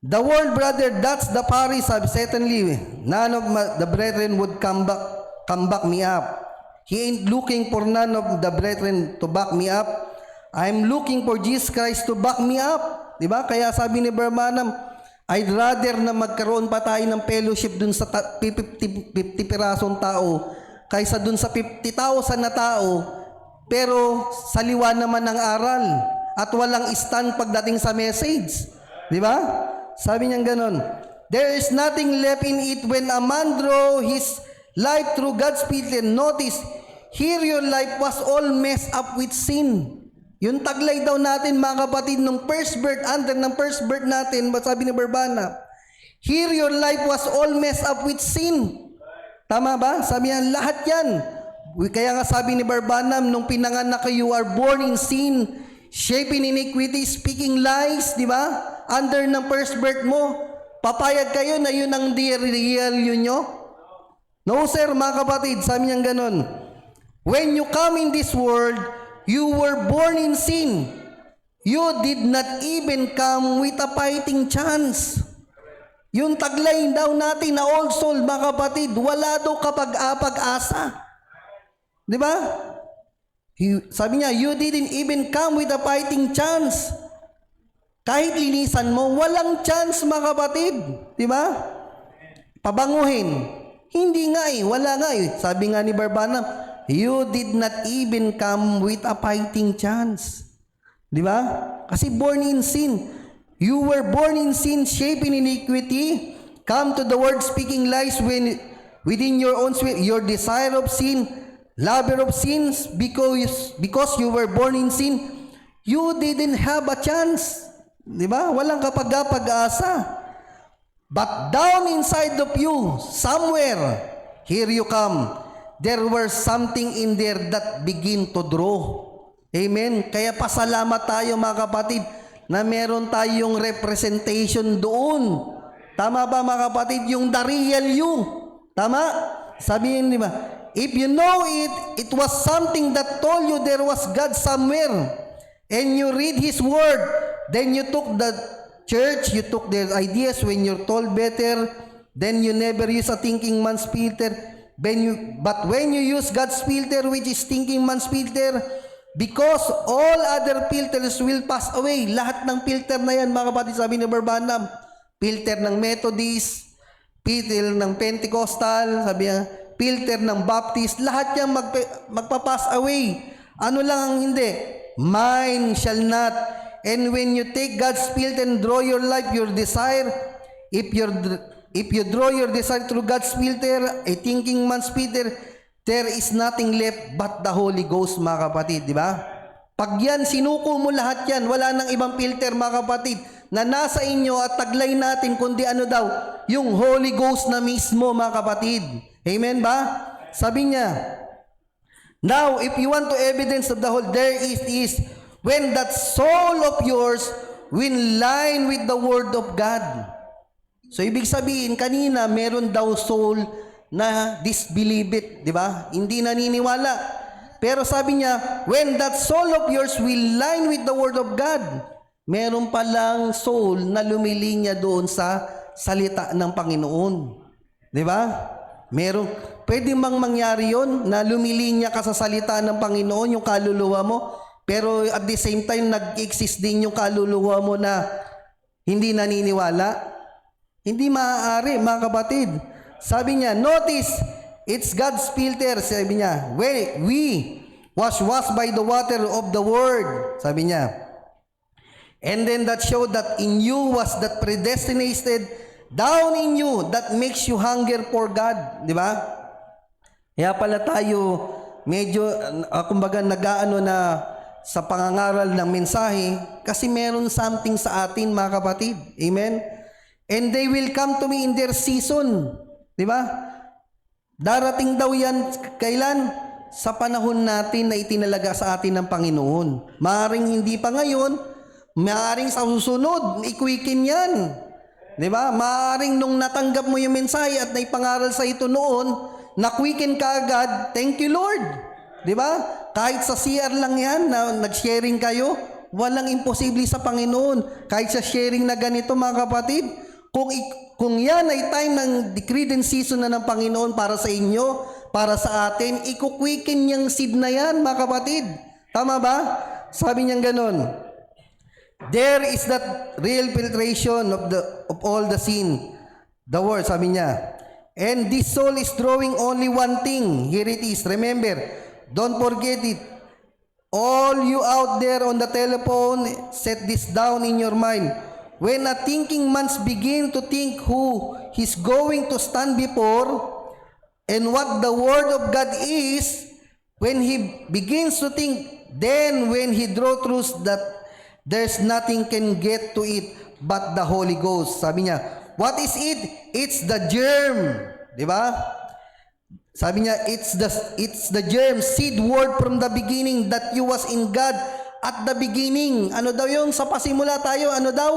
The world, brother, that's the Paris of certainly. None of the brethren would come back me up. He ain't looking for none of the brethren to back me up. I'm looking for Jesus Christ to back me up. Diba? Kaya sabi ni Barbanam, I'd rather na magkaroon pa tayo ng fellowship dun sa 50 pirasong tao kaysa dun sa 50,000 na tao, pero saliwa naman ng aral at walang stand pagdating sa message. Diba? Sabi niya ganon, there is nothing left in it when a man draw his life through God's Spirit. Notice, here your life was all messed up with sin. Yung taglay daw natin mga kapatid nung first birth, under ng first birth natin, sabi ni Barbanam, here your life was all messed up with sin. Tama ba? Sabi niya, lahat yan. Kaya nga sabi ni Barbanam, nung pinanganak ka, you are born in sin, shaping iniquity, speaking lies, di ba? Under ng first birth mo, papayag kayo na yun ang real yun nyo? No sir, mga kapatid, sabi niya ganon. When you come in this world, you were born in sin. You did not even come with a fighting chance. Yung taglay daw natin na old soul, mga kapatid, wala daw kapag-apag-asa. Di ba? Sabi niya, you didn't even come with a fighting chance. Kahit linisan mo, walang chance, mga kapatid. Di ba? Pabanguhin. Hindi nga wala nga Sabi nga ni Barbanam, you did not even come with a fighting chance. Di ba? Kasi born in sin. You were born in sin, shaped in iniquity. Come to the word speaking lies when within your own spirit, your desire of sin, lover of sins, because you were born in sin, you didn't have a chance. Di ba? Walang kapag-asa. But down inside of you, somewhere, here you come. There was something in there that begin to draw. Amen? Kaya pasalamat tayo mga kapatid na meron tayong representation doon. Tama ba mga kapatid? Yung the real you. Tama? Sabihin, di ba? If you know it was something that told you there was God somewhere. And you read His Word. Then you took the church, you took their ideas when you're told better. Then you never use a thinking man's filter. But when you use God's filter, which is thinking man's filter, because all other filters will pass away. Lahat ng filter na yan, mga kapatid, sabi ni Barbanam, filter ng Methodist, filter ng Pentecostal, sabi niya, filter ng Baptist, lahat yan magpapass away. Ano lang ang hindi? Mine shall not. And when you take God's filter and draw your life, your desire, if you draw your desire through God's filter, a thinking man's filter, there is nothing left but the Holy Ghost, mga kapatid, di ba? Pag yan, sinuko mo lahat yan, wala nang ibang filter, mga kapatid, na nasa inyo at taglay natin, kundi ano daw, yung Holy Ghost na mismo, mga kapatid. Amen ba? Sabi niya, now, if you want to evidence of the whole, there is when that soul of yours will line with the Word of God. So, ibig sabihin, kanina, meron daw soul na disbelieve it, di ba? Hindi naniniwala. Pero sabi niya, when that soul of yours will line with the Word of God, meron palang soul na lumilinya doon sa salita ng Panginoon. Di ba? Meron, pwede mang mangyari yon na lumilinya ka sa salita ng Panginoon, yung kaluluwa mo, pero at the same time, nag-exist din yung kaluluwa mo na hindi naniniwala. Hindi maaari, mga kapatid. Sabi niya, notice, it's God's filter. Sabi niya, we washed by the water of the Word. Sabi niya, And then that showed that in you was that predestinated down in you that makes you hunger for God. Di ba? Kaya pala tayo medyo, kumbaga nag-aano na sa pangangaral ng mensahe kasi meron something sa atin mga kapatid. Amen? And they will come to me in their season. Di ba? Darating daw yan kailan? Sa panahon natin na itinalaga sa atin ng Panginoon. Maaring hindi pa ngayon, maaring sa susunod, ikwikin yan. Di ba? Maaring nung natanggap mo yung mensahe at naipangaral sa ito noon, nakwikin ka agad, thank you Lord. Di ba? Kahit sa CR lang yan, na nag-sharing kayo, walang imposible sa Panginoon. Kahit sa sharing na ganito mga kapatid, kung yan ay time ng decreed and season na ng Panginoon para sa inyo, para sa atin, ikukwikin niyang seed na yan mga kapatid. Tama ba? Sabi niyang ganon. There is that real filtration of all the sin. The word, sabi niya. And this soul is drawing only one thing. Here it is. Remember, don't forget it. All you out there on the telephone, set this down in your mind. When a thinking man begin to think who he's going to stand before and what the word of God is, when he begins to think, then when he draw truth that there's nothing can get to it but the Holy Ghost. Sabi niya, what is it? It's the germ. Di ba? Sabi niya, it's the germ, seed word from the beginning that you was in God at the beginning. Ano daw yun? Sa pasimula tayo, ano daw?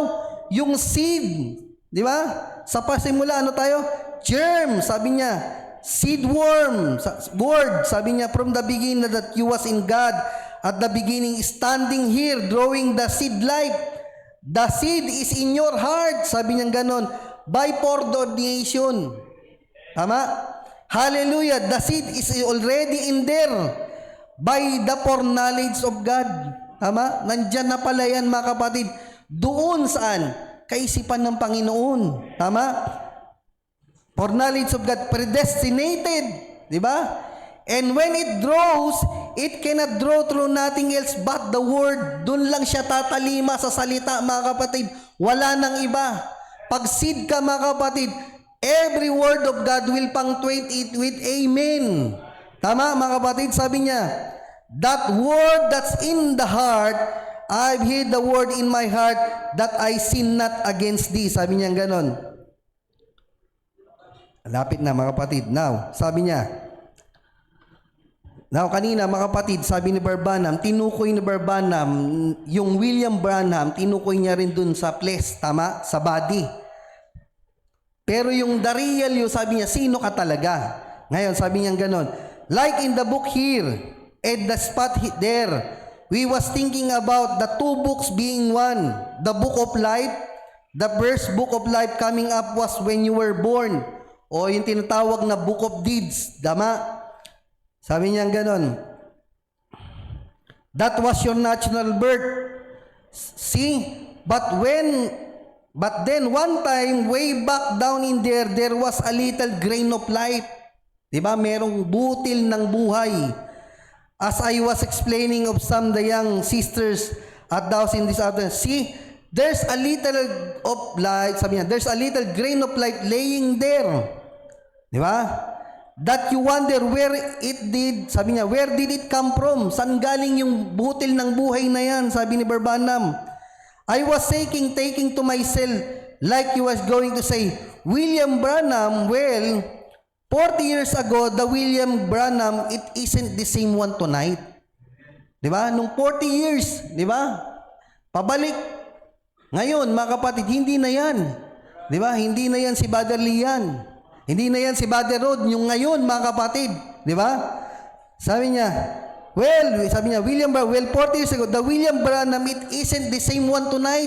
Yung seed. Di ba? Sa pasimula, ano tayo? Germ. Sabi niya, seed worm. Word. Sabi niya, from the beginning that you was in God at the beginning, standing here, drawing the seed life. The seed is in your heart. Sabi niya ganon. By foreordination. Tama? Hallelujah. The seed is already in there. By the foreknowledge of God. Tama? Nandyan na pala yan mga kapatid. Doon saan? Kaisipan ng Panginoon. Tama? Foreknowledge of God. Predestinated. Diba? And when it draws, it cannot draw through nothing else but the word. Doon lang siya tatalima sa salita mga kapatid. Wala nang iba. Pag seed ka mga kapatid, every word of God will punctuate it with amen. Tama mga kapatid? Sabi niya, that word that's in the heart, I've hid the word in my heart that I sin not against thee. Sabi niya ganon. Lapit na mga kapatid. Now, sabi niya, kanina mga kapatid, sabi ni Branham, tinukoy ni Branham, yung William Branham, tinukoy niya rin dun sa flesh, tama? Sa body. Pero yung the real you, sabi niya, sino ka talaga? Ngayon, sabi niya ganon. Like in the book here, at the spot there, we was thinking about the two books being one. The book of life, the first book of life coming up was when you were born. O yung tinatawag na book of deeds, tama? Sabi niya ganon. That was your natural birth. See? But then one time, way back down in there was a little grain of life. Diba? Merong butil ng buhay. As I was explaining of some the young sisters at those in this afternoon, see, there's a little of life, sabi niya, there's a little grain of life laying there. Diba? That you wonder where it did, sabi niya, where did it come from? Saan galing yung butil ng buhay na yan? Sabi ni Branham. I was taking to myself like he was going to say, William Branham, well, 40 years ago, the William Branham, it isn't the same one tonight. Diba? Nung 40 years, diba? Pabalik. Ngayon, mga kapatid, hindi na yan. Diba? Hindi na yan si Brother Lian. Hindi na yan si Brother Rod, yung ngayon, mga kapatid. Di ba? Sabi niya, William Branham, 40 years ago, the William Branham, it isn't the same one tonight.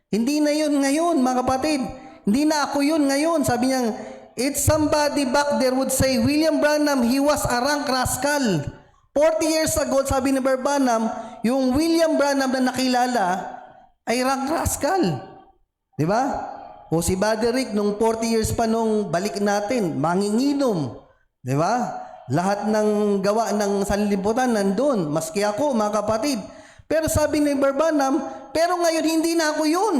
Hindi na yun ngayon, mga kapatid. Hindi na ako yun ngayon. Sabi niya, it's somebody back there would say, William Branham, he was a rank rascal. 40 years ago, sabi ni Branham, yung William Branham na nakilala, ay rank rascal. Di ba? O si Brother Rick, nung 40 years pa nung balik natin, manginginom. Di ba? Lahat ng gawa ng sanlibutan nandun. Maski ako, mga kapatid. Pero sabi ni Barbanam, pero ngayon hindi na ako yun.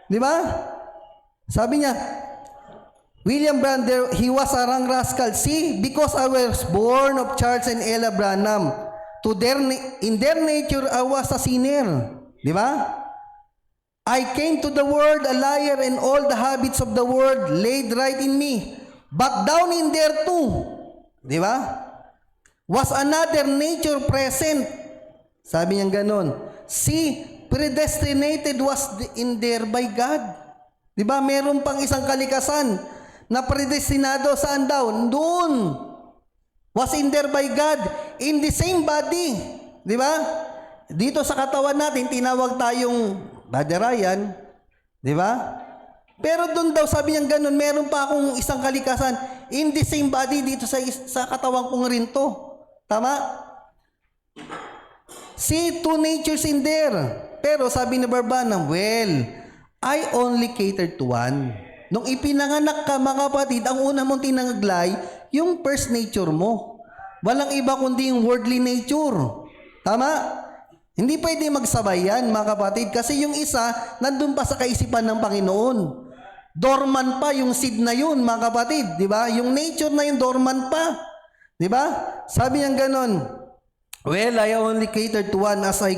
Di ba? Sabi niya, William Branham, he was a wrong rascal. See, because I was born of Charles and Ella Branham, in their nature, I was a sinner. Di ba? I came to the world a liar, and all the habits of the world laid right in me. But down in there too, di ba? Was another nature present. Sabi niya ganon. See, predestinated was in there by God. Di ba? Meron pang isang kalikasan na predestinado saan daw? Doon. Was in there by God in the same body. Di ba? Dito sa katawan natin, tinawag tayong Brother Ryan. Di ba? Pero doon daw, sabi niya ganun, meron pa akong isang kalikasan in the same body dito sa katawan kong rin to. Tama? See, two natures in there. Pero sabi ni Barbanam, well, I only cater to one. Nung ipinanganak ka, mga kapatid, ang una mong tinangaglay, yung first nature mo. Walang iba kundi yung worldly nature. Tama? Hindi pwede magsabay yan, mga kapatid, kasi yung isa, nandun pa sa kaisipan ng Panginoon. Dormant pa yung seed na yun, mga kapatid. Di ba? Yung nature na yun, dormant pa. Di ba? Sabi niya ganon, well, I only cater to one as I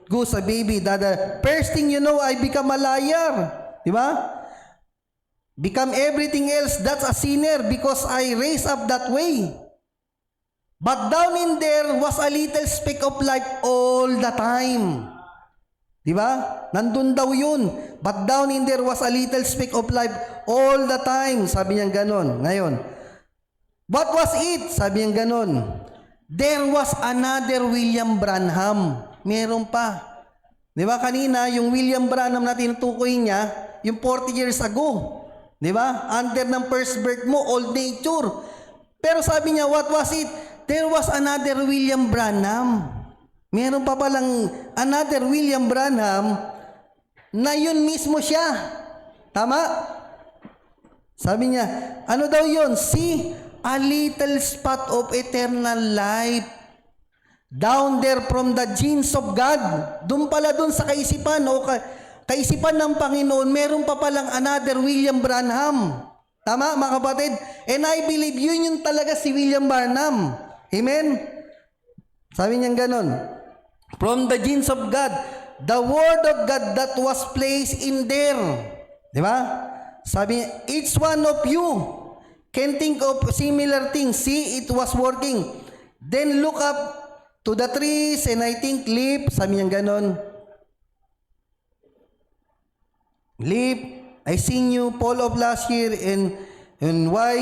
go sa baby. The first thing you know, I become a liar. Di ba? Become everything else, that's a sinner because I raised up that way. But down in there was a little speck of life all the time. Diba? Nandun daw yun. But down in there was a little speck of life all the time. Sabi niya ganon. Ngayon, what was it? Sabi niya ganon. There was another William Branham. Meron pa. Diba? Kanina, yung William Branham na tinutukoy niya, yung 40 years ago. Di ba? Under ng first birth mo, old nature. Pero sabi niya, what was it? There was another William Branham. Meron pa palang another William Branham na yun mismo siya. Tama? Sabi niya, ano daw yun? See, a little spot of eternal life down there from the genes of God. Doon pala doon sa kaisipan o kaisipan ng Panginoon, meron pa palang another William Branham. Tama, mga kapatid? And I believe yun yung talaga si William Branham. Amen? Sabi niya ganon. From the genes of God, the word of God that was placed in there. Di ba? Sabi niya, each one of you can think of similar things. See, it was working. Then look up to the trees and I think leap. Sabi niya ganon. Leap, I seen you fall of last year and why?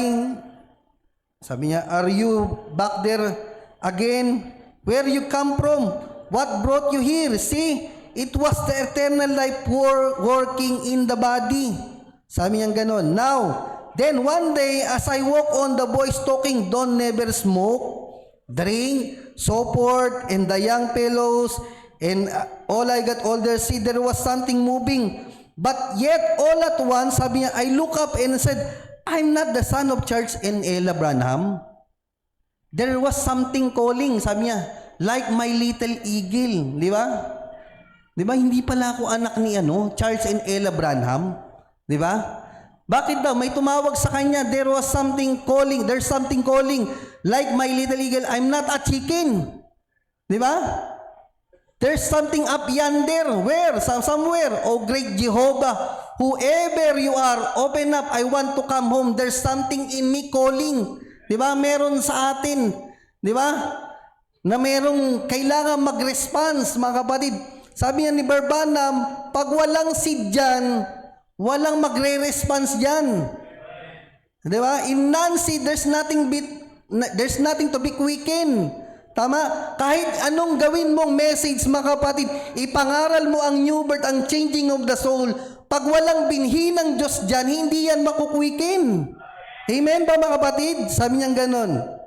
Sabi niya, are you back there again? Where you come from? What brought you here? See, it was the eternal life working in the body. Sabi niya ganon. Now, then one day as I walk on, the boys talking, don't never smoke, drink, so forth, and the young fellows, and all I got older, see there was something moving. But yet, all at once, sabi niya, I look up and said, I'm not the son of Charles and Ella Branham. There was something calling, sabi niya, like my little eagle. Di ba? Di ba? Hindi pala ako anak ni Charles and Ella Branham. Di ba? Bakit daw? May tumawag sa kanya, there was something calling, there's something calling, like my little eagle. I'm not a chicken. Di ba? There's something up yonder. Where? Somewhere. Oh, great Jehovah, whoever you are, open up. I want to come home. There's something in me calling. Di ba? Meron sa atin. Di ba? Na merong kailangan mag-response, mga kapatid. Sabi niya ni Barbanam, pag walang seed dyan, walang magre-response dyan. Di ba? In non-seed, there's nothing to be quickened. Tama? Kahit anong gawin mong message, mga kapatid, ipangaral mo ang new birth, ang changing of the soul. Pag walang binhi ng Diyos dyan, hindi yan makukwikin. Amen ba, mga kapatid? Sabi niya ganon.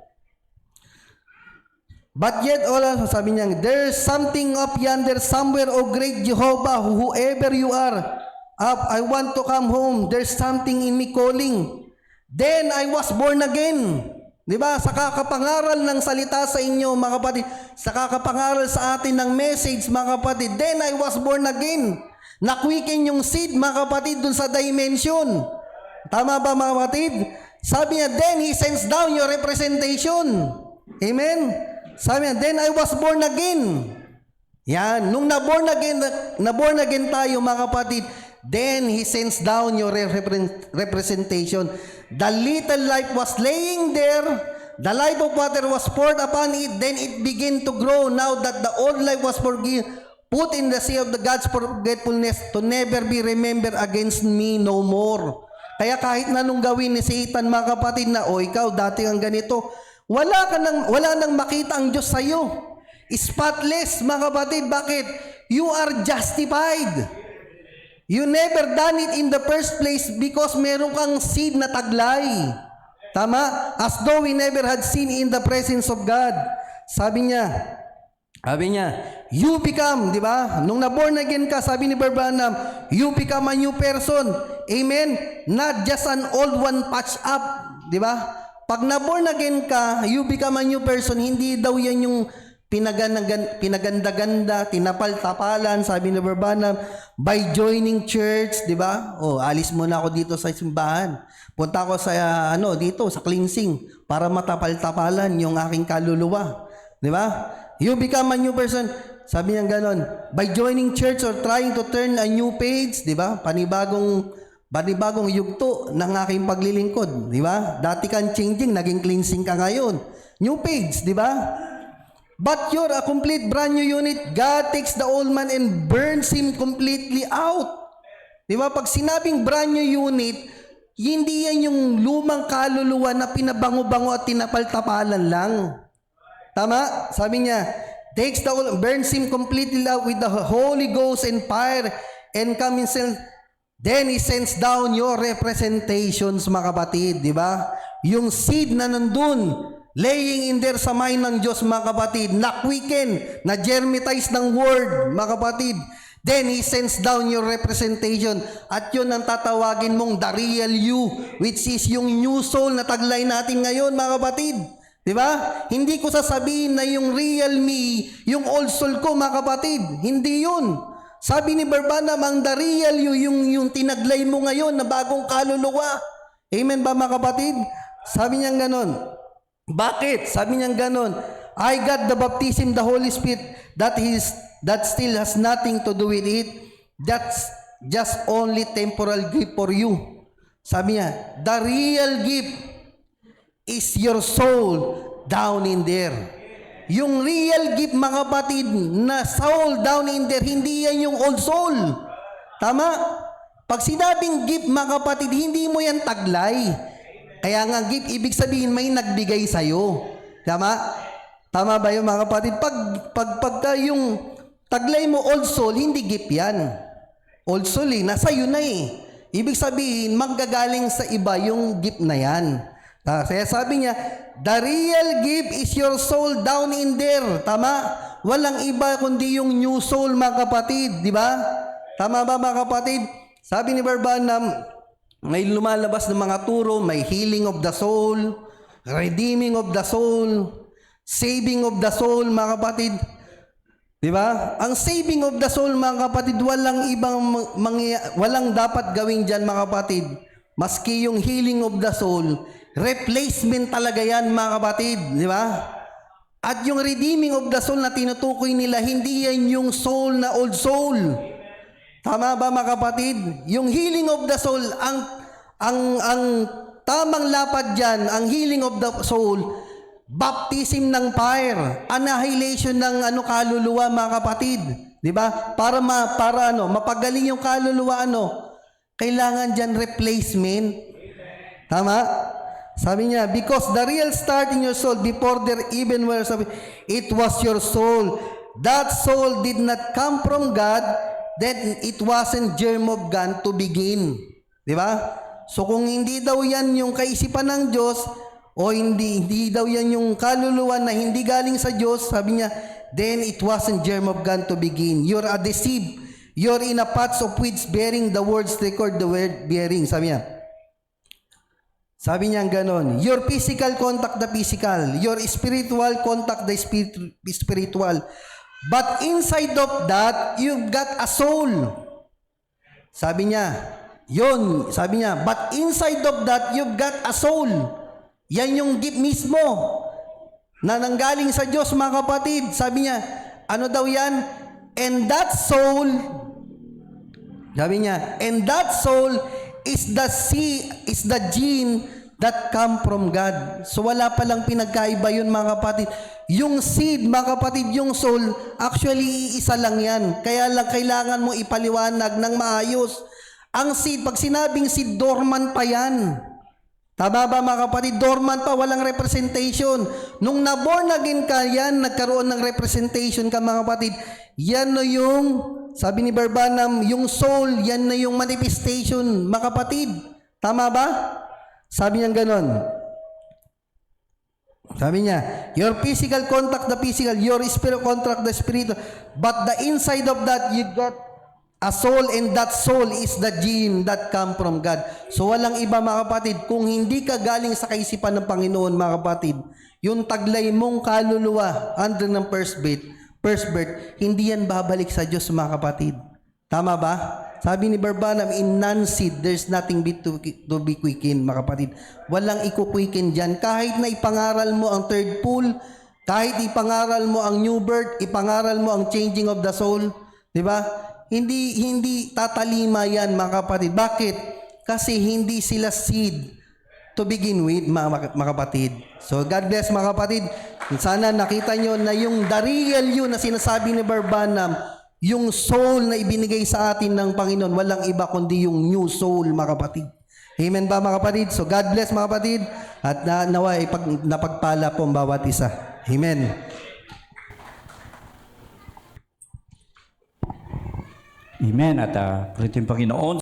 But yet, sabi niya, there's something up yonder somewhere, O great Jehovah, whoever you are, up, I want to come home. There's something in me calling. Then I was born again. Di ba? Sa kakapangaral ng salita sa inyo, mga kapatid, sa kakapangaral sa atin ng message, mga kapatid, then I was born again. Nakwiken yung seed, mga kapatid, dun sa dimension. Tama ba, mga kapatid? Sabi niya, then He sends down your representation. Amen? Sabi niya, then I was born again. Yan. Nung na-born again tayo, mga kapatid, then He sends down your representation. The little life was laying there. The life of water was poured upon it. Then it began to grow. Now that the old life was put in the sea of the God's forgetfulness to never be remembered against me no more. Kaya kahit na nung gawin ni Satan, mga kapatid, na, ikaw, dati ang ganito, wala nang makita ang Diyos sa'yo. Spotless, mga kapatid. Bakit? You are justified. You never done it in the first place because meron kang seed na taglay. Tama? As though we never had seen in the presence of God. Sabi niya, you become, di ba? Nung na-born again ka, sabi ni Brother Branham, you become a new person. Amen? Not just an old one patched up. Di ba? Pag na-born again ka, you become a new person. Hindi daw yan yung pinaganda-ganda, tinapal-tapalan, sabi ni Brother Branham, by joining church, di ba? Alis muna ako dito sa simbahan. Punta ako sa, dito, sa cleansing, para matapal-tapalan yung aking kaluluwa. Di ba? You become a new person. Sabi niya ganon, by joining church or trying to turn a new page, di ba? Panibagong yugto ng aking paglilingkod, di ba? Dati kang changing, naging cleansing ka ngayon. New page, di ba? But you're a complete brand new unit. God takes the old man and burns him completely out. Di ba? Pag sinabing brand new unit, hindi yan yung lumang kaluluwa na pinabango-bango at tinapal-tapalan lang. Tama? Sabi niya, takes the old, burns him completely out with the Holy Ghost and fire and come himself. Then He sends down your representations, mga kapatid. Di ba? Yung seed na nandun, laying in there sa mind ng Diyos, mga kapatid, na-quicken, na-germitize ng word, mga kapatid. Then He sends down your representation. At yun ang tatawagin mong the real you, which is yung new soul na taglay natin ngayon, mga kapatid. Diba? Hindi ko sasabihin na yung real me, yung old soul ko, mga kapatid. Hindi yun. Sabi ni Barbanam, ang the real you, yung tinaglay mo ngayon na bagong kaluluwa. Amen ba, mga kapatid? Sabi niya ganon. Bakit? Sabi niya ganon. I got the baptism, the Holy Spirit, that still has nothing to do with it. That's just only temporal gift for you. Sabi niya, the real gift is your soul down in there. Yung real gift, mga kapatid, na soul down in there, hindi yan yung old soul. Tama? Pag sinabing gift, mga kapatid, hindi mo yan taglay. Kaya nga gift, ibig sabihin may nagbigay sa'yo. Tama? Tama ba yung mga kapatid? Pagka yung taglay mo old soul, hindi gift yan. Old soul nasa iyo na Ibig sabihin, manggagaling sa iba yung gift na yan. Kaya sabi niya, the real gift is your soul down in there. Tama? Walang iba kundi yung new soul, mga kapatid. Di ba? Tama ba, mga kapatid? Sabi ni Barbanam, may lumalabas ng mga turo, may healing of the soul, redeeming of the soul, saving of the soul, mga kapatid. Di ba? Ang saving of the soul, mga kapatid, walang dapat gawin dyan, mga kapatid. Maski yung healing of the soul, replacement talaga yan, mga kapatid. Di ba? At yung redeeming of the soul na tinutukoy nila, hindi yan yung soul na old soul. Tama ba, mga kapatid? Yung healing of the soul, ang tamang lapad dyan, ang healing of the soul, baptism ng fire, annihilation ng kaluluwa, mga kapatid. Di ba? Para mapagaling yung kaluluwa, kailangan dyan replacement. Tama? Sabi niya, because the real start in your soul, before there even were, it was your soul. That soul did not come from God, then it wasn't germ of God to begin. Di ba? So kung hindi daw yan yung kaisipan ng Diyos, o hindi daw yan yung kaluluwa na hindi galing sa Diyos, sabi niya, then it wasn't germ of God to begin. You're a deceive. You're in a patch of weeds bearing the words record the word bearing. Sabi niya, Sabi niya ganon, your physical contact the physical, your spiritual contact the spiritual. But inside of that, you've got a soul. Sabi niya, but inside of that, you've got a soul. Yan yung gift mismo na nanggaling sa Diyos, mga kapatid. Sabi niya, ano daw yan? And that soul, sabi niya, and that soul is the gene that come from God. So wala palang pinagkaiba yun, mga kapatid. Yung seed, mga kapatid, yung soul, actually isa lang yan. Kaya lang kailangan mo ipaliwanag ng maayos. Ang seed, pag sinabing seed, dormant pa yan. Tama ba, mga kapatid? Dormant pa, walang representation. Nung naborn again ka, yan, nagkaroon ng representation ka, mga kapatid. Yan na yung, sabi ni Barbanam, yung soul, yan na yung manifestation, mga kapatid. Tama ba? Sabi niya ganon. Sabi niya, your physical contact the physical, your spirit contact the spiritual, but the inside of that, you got a soul, and that soul is the gene that come from God. So walang iba, mga kapatid, kung hindi ka galing sa kaisipan ng Panginoon, mga kapatid, yung taglay mong kaluluwa under ng first birth, hindi yan babalik sa Diyos, mga kapatid. Tama ba? Sabi ni Barbanam, in non-seed, there's nothing to be quickened, mga kapatid. Walang ikuquicken dyan. Kahit na ipangaral mo ang third pool, kahit ipangaral mo ang new birth, ipangaral mo ang changing of the soul, di ba? Hindi tatalima yan, mga kapatid. Bakit? Kasi hindi sila seed to begin with, mga kapatid. So, God bless, mga kapatid. Sana nakita nyo na yung the real you na sinasabi ni Barbanam, yung soul na ibinigay sa atin ng Panginoon, walang iba kundi yung new soul, mga kapatid. Amen ba, mga kapatid? So, God bless, mga kapatid. At naway, napagpala po ang bawat isa. Amen. Amen. At Panginoon,